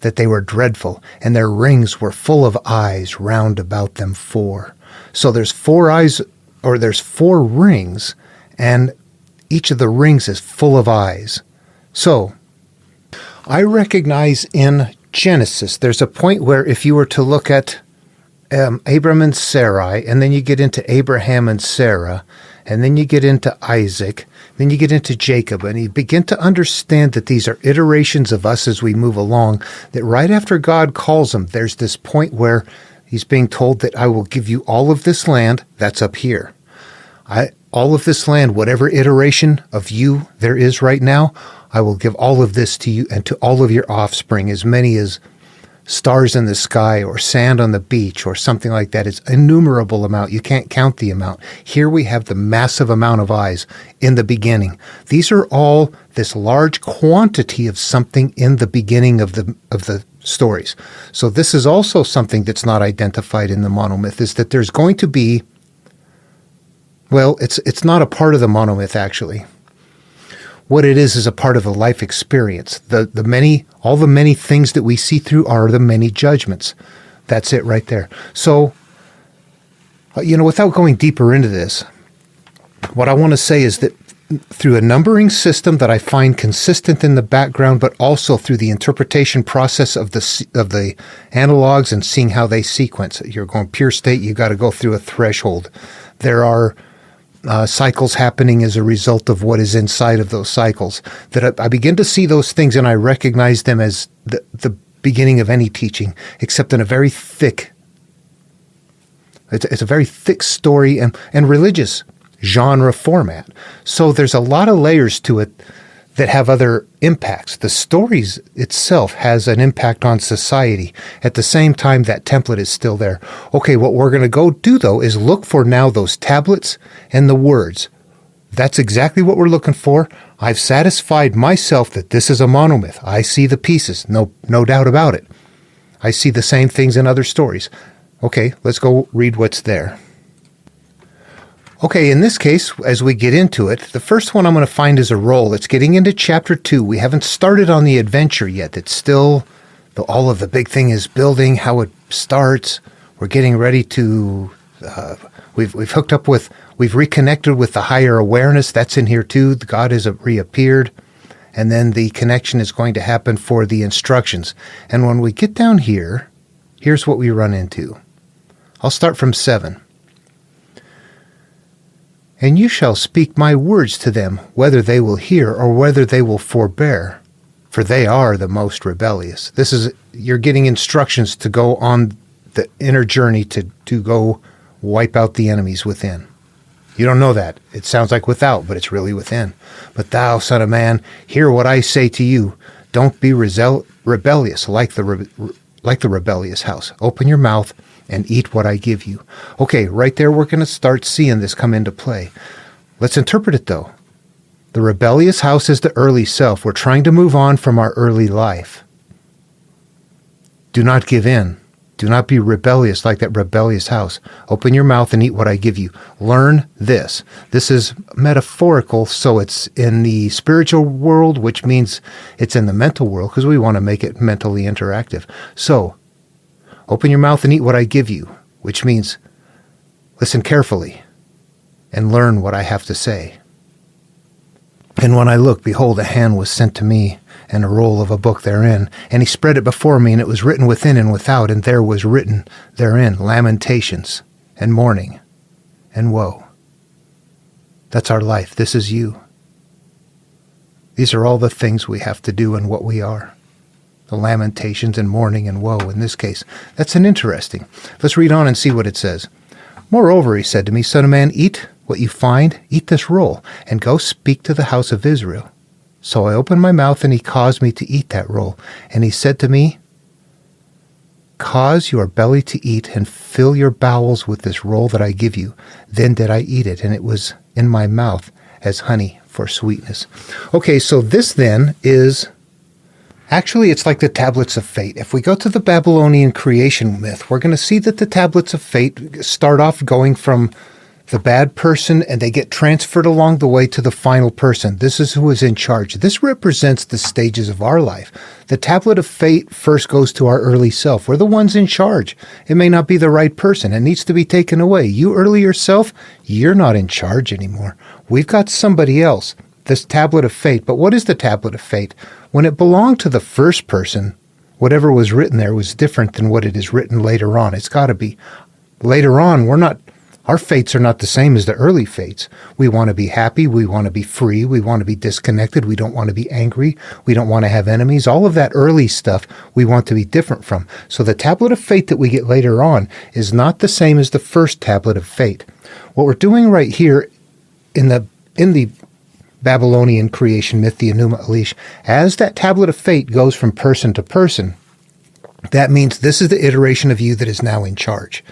that they were dreadful, and their rings were full of eyes round about them four. So there's 4 eyes, or there's 4 rings, and each of the rings is full of eyes. So I recognize in Genesis, there's a point where if you were to look at Abram and Sarai, and then you get into Abraham and Sarah, and then you get into Isaac, then you get into Jacob, and you begin to understand that these are iterations of us as we move along, that right after God calls them, there's this point where he's being told that I will give you all of this land, that's up here. All of this land, whatever iteration of you there is right now, I will give all of this to you and to all of your offspring, as many as stars in the sky or sand on the beach or something like that. It's innumerable amount. You can't count the amount. Here we have the massive amount of eyes in the beginning. These are all this large quantity of something in the beginning of the stories. So this is also something that's not identified in the monomyth, is that there's going to be, well, it's not a part of the monomyth actually. What it is a part of a life experience. All the many things that we see through are the many judgments. That's it right there. So, without going deeper into this, what I want to say is that through a numbering system that I find consistent in the background, but also through the interpretation process of the analogs and seeing how they sequence. You're going pure state, you got to go through a threshold. There are cycles happening as a result of what is inside of those cycles. That I begin to see those things and I recognize them as the beginning of any teaching, except in a very thick, it's a very thick story and religious genre format. So there's a lot of layers to it that have other impacts. The stories itself has an impact on society. At the same time, that template is still there. Okay, what we're going to go do, though, is look for now those tablets and the words. That's exactly what we're looking for. I've satisfied myself that this is a monomyth. I see the pieces, no doubt about it. I see the same things in other stories. Okay, let's go read what's there. Okay, in this case, as we get into it, the first one I'm going to find is a roll. It's getting into Chapter 2. We haven't started on the adventure yet. It's still, all of the big thing is building, how it starts. We're getting ready to, we've hooked up with, we've reconnected with the higher awareness. That's in here too. God has reappeared. And then the connection is going to happen for the instructions. And when we get down here, here's what we run into. I'll start from 7. And you shall speak my words to them, whether they will hear or whether they will forbear, for they are the most rebellious. You're getting instructions to go on the inner journey to go wipe out the enemies within. You don't know that. It sounds like without, but it's really within. But thou, son of man, hear what I say to you. Don't be rebellious like the rebellious house. Open your mouth and eat what I give you. Okay, right there we're going to start seeing this come into play. Let's interpret it though. The rebellious house is the early self. We're trying to move on from our early life. Do not give in. Do not be rebellious like that rebellious house. Open your mouth and eat what I give you. Learn this. This is metaphorical, so it's in the spiritual world, which means it's in the mental world because we want to make it mentally interactive. So, open your mouth and eat what I give you, which means listen carefully and learn what I have to say. And when I looked, behold, a hand was sent to me, and a roll of a book therein. And he spread it before me, and it was written within and without, and there was written therein lamentations and mourning and woe. That's our life. This is you. These are all the things we have to do and what we are. The lamentations and mourning and woe in this case. That's an interesting. Let's read on and see what it says. Moreover, he said to me, Son of man, eat what you find, eat this roll, and go speak to the house of Israel. So I opened my mouth, and he caused me to eat that roll. And he said to me, Cause your belly to eat, and fill your bowels with this roll that I give you. Then did I eat it, and it was in my mouth as honey for sweetness. Okay, so this then is... Actually, it's like the tablets of fate. If we go to the Babylonian creation myth, we're going to see that the tablets of fate start off going from the bad person, and they get transferred along the way to the final person. This is who is in charge. This represents the stages of our life. The tablet of fate first goes to our early self. We're the ones in charge. It may not be the right person. It needs to be taken away. You earlier self, you're not in charge anymore. We've got somebody else. This tablet of fate. But what is the tablet of fate? When it belonged to the first person, whatever was written there was different than what it is written later on. It's got to be. Later on, our fates are not the same as the early fates. We want to be happy. We want to be free. We want to be disconnected. We don't want to be angry. We don't want to have enemies. All of that early stuff we want to be different from. So the tablet of fate that we get later on is not the same as the first tablet of fate. What we're doing right here in the Babylonian creation myth, the Enuma Elish, as that tablet of fate goes from person to person, that means this is the iteration of you that is now in charge.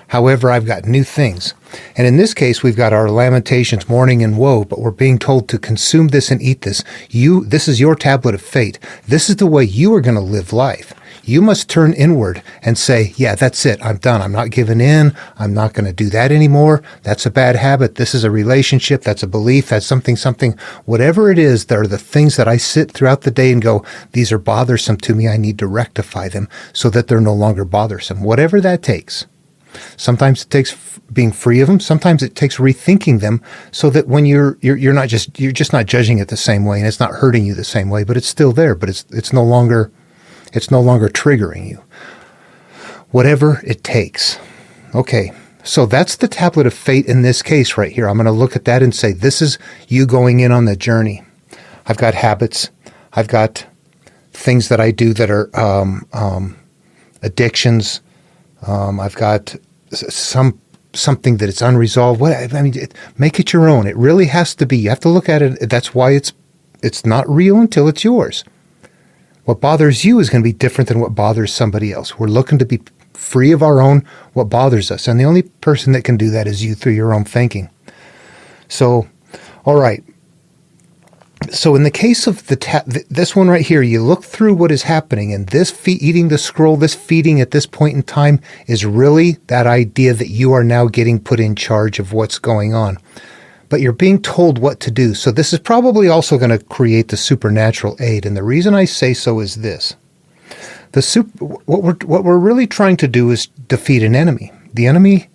However, I've got new things. And in this case, we've got our lamentations, mourning, and woe, but we're being told to consume this and eat this. This is your tablet of fate. This is the way you are going to live life. You must turn inward and say, yeah, that's it. I'm done. I'm not giving in. I'm not going to do that anymore. That's a bad habit. This is a relationship. That's a belief. That's something. Whatever it is, there are the things that I sit throughout the day and go, these are bothersome to me. I need to rectify them so that they're no longer bothersome. Whatever that takes. Sometimes it takes being free of them. Sometimes it takes rethinking them so that when you're just not judging it the same way, and it's not hurting you the same way, but it's still there, but it's no longer triggering you. Whatever it takes. Okay. So that's the tablet of fate in this case right here. I'm going to look at that and say, this is you going in on the journey. I've got habits. I've got things that I do that are addictions. I've got something that it's unresolved. Make it your own. It really has to be. You have to look at it. That's why it's not real until it's yours. What bothers you is going to be different than what bothers somebody else. We're looking to be free of our own, what bothers us. And the only person that can do that is you through your own thinking. So, all right. So in the case of this one right here, you look through what is happening, and this eating the scroll, this feeding at this point in time is really that idea that you are now getting put in charge of what's going on. But you're being told what to do. So this is probably also going to create the supernatural aid. And the reason I say so is this. What we're really trying to do is defeat an enemy. The enemy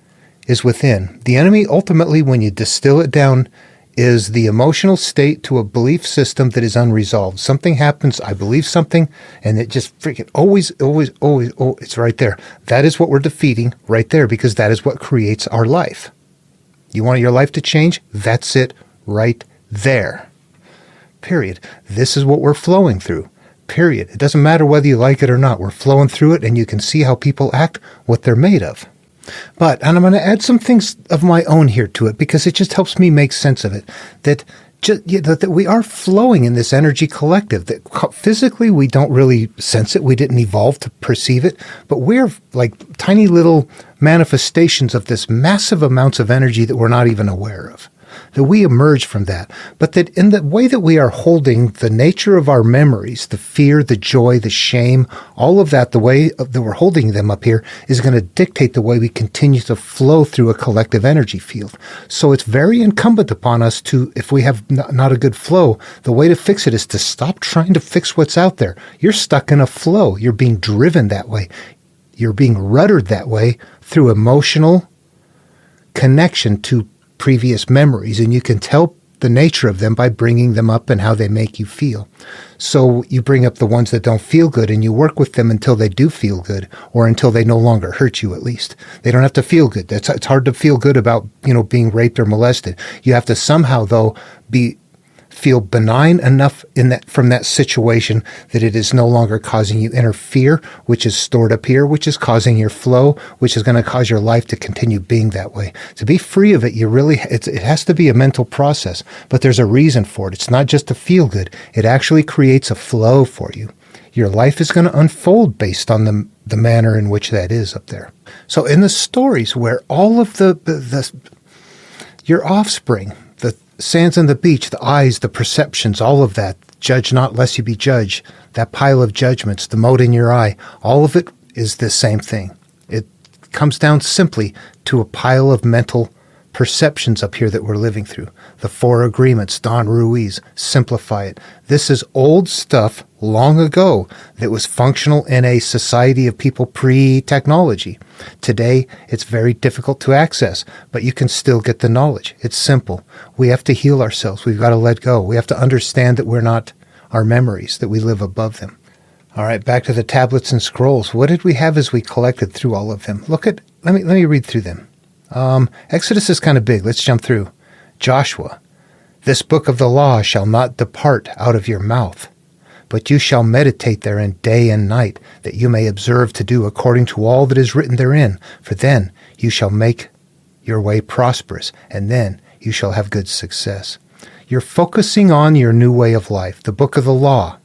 is within. The enemy, ultimately, when you distill it down, is the emotional state to a belief system that is unresolved. Something happens, I believe something, and it just freaking always, it's right there. That is what we're defeating right there, because that is what creates our life. You want your life to change? That's it right there. Period. This is what we're flowing through. Period. It doesn't matter whether you like it or not. We're flowing through it, and you can see how people act, what they're made of. And I'm going to add some things of my own here to it, because it just helps me make sense of it. That we are flowing in this energy collective, that physically we don't really sense it. We didn't evolve to perceive it, but we're like tiny little manifestations of this massive amounts of energy that we're not even aware of. That we emerge from that, but that in the way that we are holding the nature of our memories, the fear, the joy, the shame, all of that, the way that we're holding them up here is going to dictate the way we continue to flow through a collective energy field. So it's very incumbent upon us to, if we have not a good flow, the way to fix it is to stop trying to fix what's out there. You're stuck in a flow. You're being driven that way. You're being ruddered that way through emotional connection to previous memories, and you can tell the nature of them by bringing them up and how they make you feel. So you bring up the ones that don't feel good, and you work with them until they do feel good, or until they no longer hurt you. At least they don't have to feel good. It's hard to feel good about being raped or molested. You have to somehow though feel benign enough from that situation that it is no longer causing you inner fear, which is stored up here, which is causing your flow, which is going to cause your life to continue being that way. To be free of it, it has to be a mental process, but there's a reason for it. It's not just to feel good. It actually creates a flow for you. Your life is going to unfold based on the manner in which that is up there. So in the stories where all of your offspring, sands on the beach, the eyes, the perceptions, all of that. Judge not lest you be judged. That pile of judgments, the mote in your eye, all of it is the same thing. It comes down simply to a pile of mental perceptions up here that we're living through. The four agreements, Don Ruiz, simplify it. This is old stuff long ago that was functional in a society of people pre-technology. Today, it's very difficult to access, but you can still get the knowledge. It's simple. We have to heal ourselves. We've got to let go. We have to understand that we're not our memories, that we live above them. All right, back to the tablets and scrolls. What did we have as we collected through all of them? Let me read through them. Exodus is kind of big. Let's jump through. Joshua, this book of the law shall not depart out of your mouth, but you shall meditate therein day and night, that you may observe to do according to all that is written therein. For then you shall make your way prosperous, and then you shall have good success. You're focusing on your new way of life, the book of the law,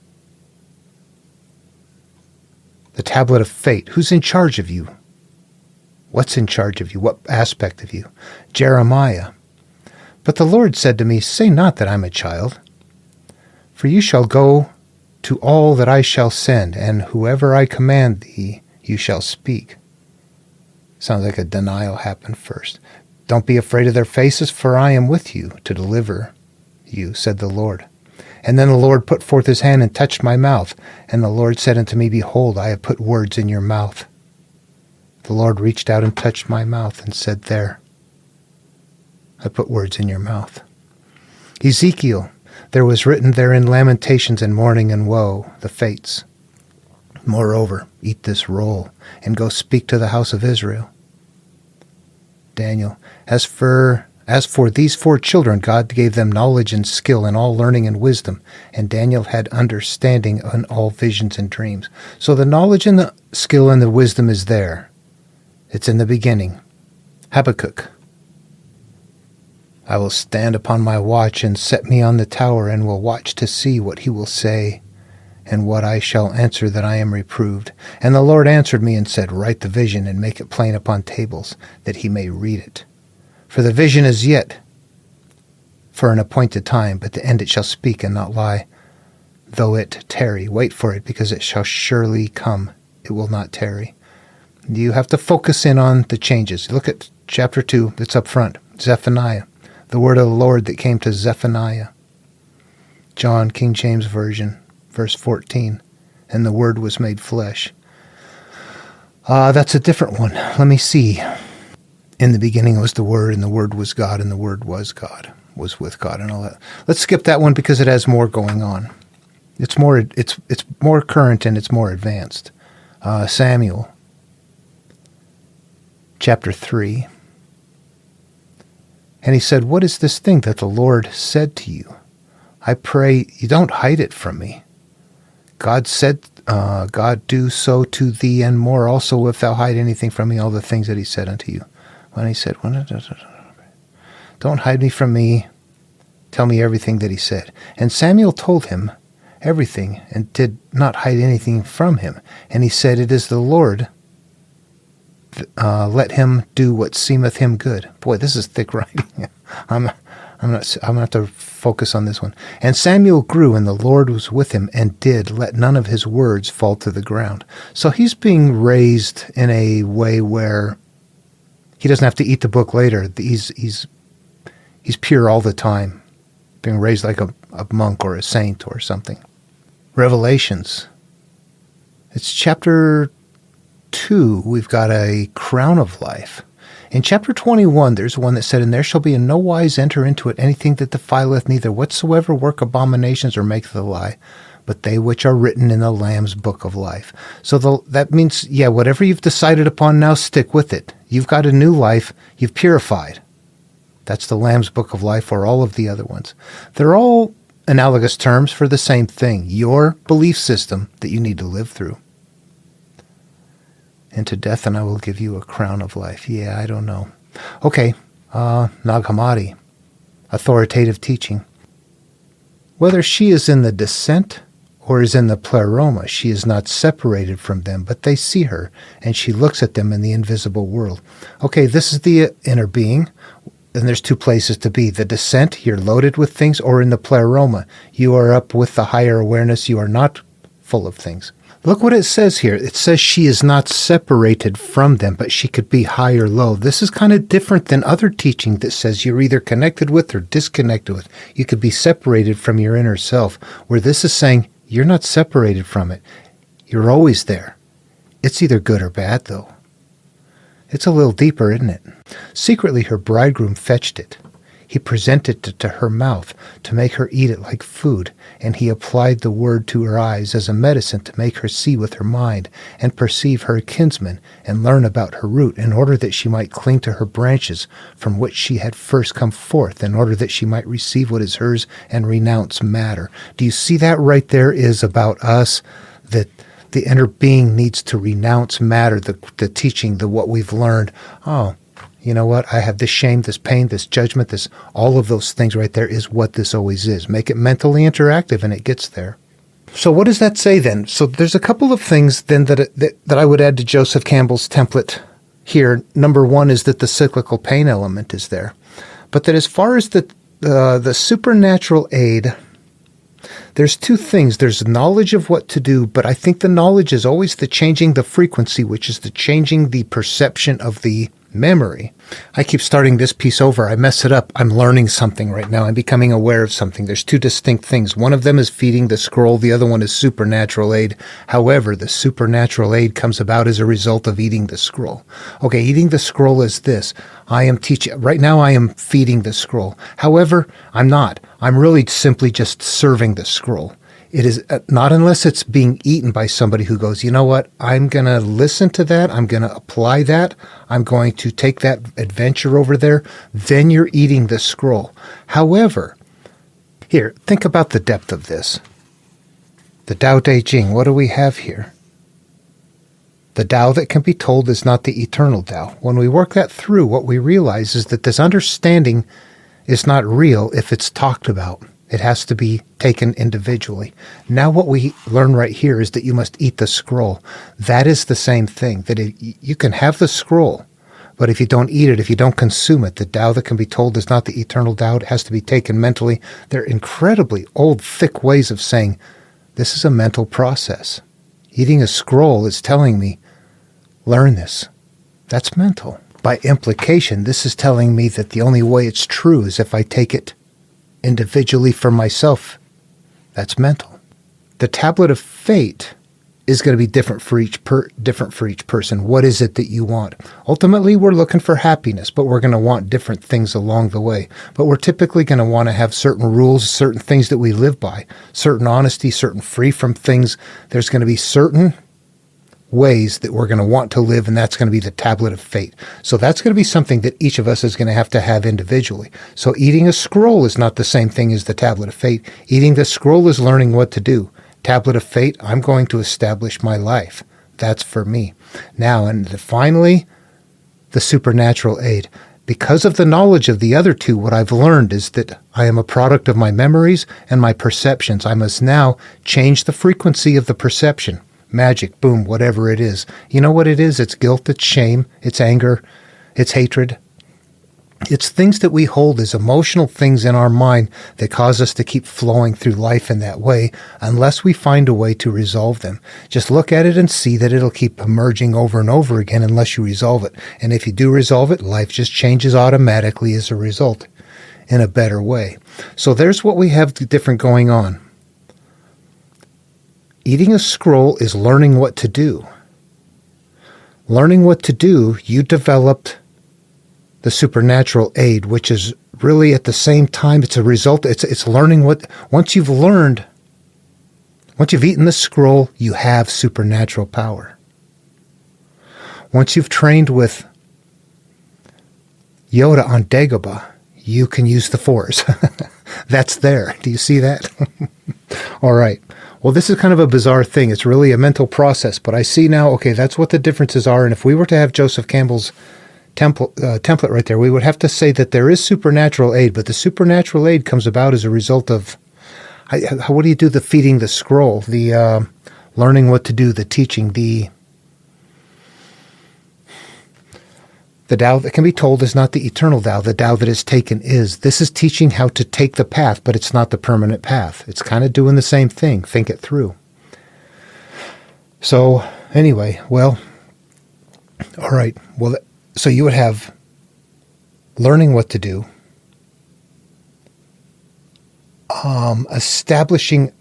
the tablet of fate. Who's in charge of you? What's in charge of you? What aspect of you? Jeremiah. But the Lord said to me, say not that I'm a child, for you shall go to all that I shall send, and whoever I command thee, you shall speak. Sounds like a denial happened first. Don't be afraid of their faces, for I am with you to deliver you, said the Lord. And then the Lord put forth his hand and touched my mouth. And the Lord said unto me, behold, I have put words in your mouth. The Lord reached out and touched my mouth and said, there, I put words in your mouth. Ezekiel, there was written therein lamentations and mourning and woe, the fates. Moreover, eat this roll and go speak to the house of Israel. Daniel, as for these 4 children, God gave them knowledge and skill in all learning and wisdom, and Daniel had understanding in all visions and dreams. So the knowledge and the skill and the wisdom is there. It's in the beginning. Habakkuk, I will stand upon my watch and set me on the tower, and will watch to see what he will say, and what I shall answer that I am reproved. And the Lord answered me and said, write the vision and make it plain upon tables, that he may read it. For the vision is yet for an appointed time, but the end it shall speak and not lie. Though it tarry, wait for it, because it shall surely come. It will not tarry. You have to focus in on the changes. Look at chapter 2, that's up front. Zephaniah, the word of the Lord that came to Zephaniah. John, King James Version, verse 14. And the word was made flesh. That's a different one. Let me see. In the beginning was the Word, and the Word was God, and the Word was God, was with God, and all that. Let's skip that one because it has more going on. It's more current and it's more advanced. Samuel, chapter 3. And he said, what is this thing that the Lord said to you? I pray you don't hide it from me. God said, God do so to thee and more also if thou hide anything from me, all the things that he said unto you. When he said, don't hide me from me, tell me everything that he said. And Samuel told him everything and did not hide anything from him. And he said, it is the Lord, let him do what seemeth him good. Boy, this is thick writing. I'm going to have to focus on this one. And Samuel grew, and the Lord was with him, and did let none of his words fall to the ground. So he's being raised in a way where he doesn't have to eat the book later. He's pure all the time, being raised like a monk or a saint or something. Revelations. It's chapter 2. We've got a crown of life. In chapter 21, there's one that said, and there shall be in no wise enter into it anything that defileth, neither whatsoever work abominations or maketh a lie, but they which are written in the Lamb's book of life. So that means, whatever you've decided upon now, stick with it. You've got a new life. You've purified. That's the Lamb's book of life, or all of the other ones. They're all analogous terms for the same thing, your belief system that you need to live through. Into death, and I will give you a crown of life. Yeah, I don't know. Okay, Nag Hammadi, authoritative teaching. Whether she is in the descent or is in the pleroma, she is not separated from them, but they see her, and she looks at them in the invisible world. Okay, this is the inner being. and there's two places to be. The descent, you're loaded with things, or in the pleroma, you are up with the higher awareness, you are not full of things. Look what it says here. It says she is not separated from them, but she could be high or low. This is kind of different than other teaching that says you're either connected with or disconnected with. You could be separated from your inner self, where this is saying you're not separated from it. You're always there. It's either good or bad, though. It's a little deeper, isn't it? Secretly, her bridegroom fetched it. He presented it to her mouth to make her eat it like food, and he applied the word to her eyes as a medicine to make her see with her mind and perceive her kinsman and learn about her root, in order that she might cling to her branches from which she had first come forth, in order that she might receive what is hers and renounce matter. Do you see that right there is about us, that the inner being needs to renounce matter, the teaching, what we've learned. Oh, you know what? I have this shame, this pain, this judgment, all of those things right there is what this always is. Make it mentally interactive and it gets there. So what does that say then? So there's a couple of things then that I would add to Joseph Campbell's template here. Number one is that the cyclical pain element is there. But that as far as the supernatural aid, there's two things. There's knowledge of what to do, but I think the knowledge is always the changing the frequency, which is the changing the perception of the memory. I keep starting this piece over. I mess it up. I'm learning something right now. I'm becoming aware of something. There's two distinct things. One of them is feeding the scroll. The other one is supernatural aid. However, the supernatural aid comes about as a result of eating the scroll. Okay, eating the scroll is this. I am teaching. Right now I am feeding the scroll. However, I'm not. I'm really simply just serving the scroll. It is not unless it's being eaten by somebody who goes, you know what, I'm going to listen to that. I'm going to apply that. I'm going to take that adventure over there. Then you're eating the scroll. However, here, think about the depth of this. The Tao Te Ching, what do we have here? The Tao that can be told is not the eternal Tao. When we work that through, what we realize is that this understanding is not real if it's talked about. It has to be taken individually. Now what we learn right here is that you must eat the scroll. That is the same thing, that you can have the scroll, but if you don't eat it, if you don't consume it, the Tao that can be told is not the eternal Tao. It has to be taken mentally. They're incredibly old, thick ways of saying this is a mental process. Eating a scroll is telling me, learn this. That's mental. By implication, this is telling me that the only way it's true is if I take it individually for myself. That's mental. The tablet of fate is going to be different for each person. What is it that you want? Ultimately, we're looking for happiness, but we're going to want different things along the way. But we're typically going to want to have certain rules, certain things that we live by, certain honesty, certain free from things. There's going to be certain ways that we're going to want to live, and that's going to be the tablet of fate. So that's going to be something that each of us is going to have individually. So eating a scroll is not the same thing as the tablet of fate. Eating the scroll is learning what to do. Tablet of fate, I'm going to establish my life. That's for me. Now, and finally, the supernatural aid. Because of the knowledge of the other two, what I've learned is that I am a product of my memories and my perceptions. I must now change the frequency of the perception. Magic, boom, whatever it is. You know what it is? It's guilt, it's shame, it's anger, it's hatred. It's things that we hold as emotional things in our mind that cause us to keep flowing through life in that way unless we find a way to resolve them. Just look at it and see that it'll keep emerging over and over again unless you resolve it. And if you do resolve it, life just changes automatically as a result in a better way. So there's what we have different going on. Eating a scroll is learning what to do. Learning what to do, you developed the supernatural aid, which is really at the same time, it's a result, it's learning once you've eaten the scroll, you have supernatural power. Once you've trained with Yoda on Dagobah, you can use the Force. That's there. Do you see that? All right. Well, this is kind of a bizarre thing. It's really a mental process, but I see now, okay, that's what the differences are. And if we were to have Joseph Campbell's template right there, we would have to say that there is supernatural aid, but the supernatural aid comes about as a result of, what do you do? The feeding the scroll, the learning what to do, the teaching, The Tao that can be told is not the eternal Tao. The Tao that is taken is. This is teaching how to take the path, but it's not the permanent path. It's kind of doing the same thing. Think it through. So anyway, well, all right. Well, so you would have learning what to do, establishing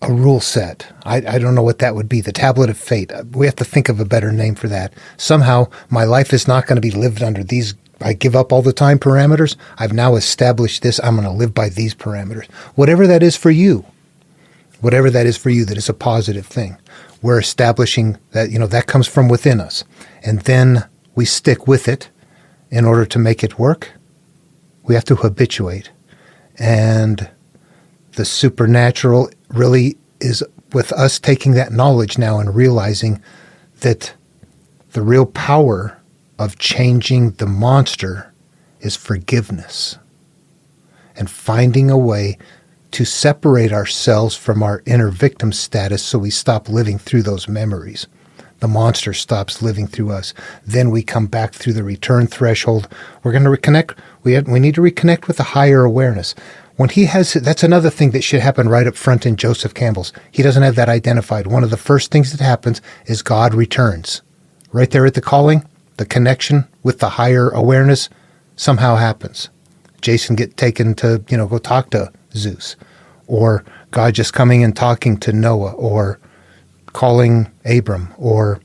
a rule set. I don't know what that would be. The tablet of fate. We have to think of a better name for that. Somehow my life is not going to be lived under these I give up all the time parameters. I've now established this. I'm going to live by these parameters. Whatever that is for you. Whatever that is for you that is a positive thing. We're establishing that, that comes from within us. And then we stick with it in order to make it work. We have to habituate. And the supernatural really is with us taking that knowledge now and realizing that the real power of changing the monster is forgiveness and finding a way to separate ourselves from our inner victim status so we stop living through those memories. The monster stops living through us. Then we come back through the return threshold. We're going to reconnect. We need to reconnect with the higher awareness. When he has, that's another thing that should happen right up front in Joseph Campbell's. He doesn't have that identified. One of the first things that happens is God returns. Right there at the calling, the connection with the higher awareness somehow happens. Jason get taken to, go talk to Zeus, or God just coming and talking to Noah, or calling Abram, or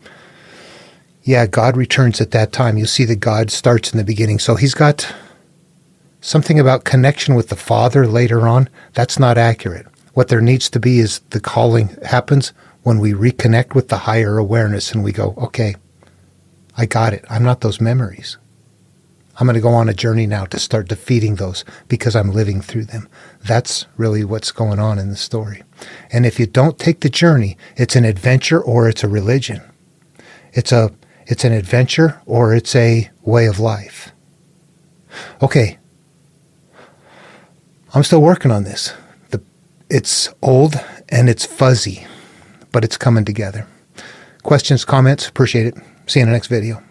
God returns at that time. You see that God starts in the beginning. So he's got something about connection with the Father later on. That's not accurate. What there needs to be is the calling happens when we reconnect with the higher awareness and we go, okay, I got it. I'm not those memories. I'm going to go on a journey now to start defeating those because I'm living through them. That's really what's going on in the story. And if you don't take the journey, it's an adventure or it's a religion. It's an adventure or it's a way of life. Okay. I'm still working on this. It's old and it's fuzzy, but it's coming together. Questions, comments, appreciate it. See you in the next video.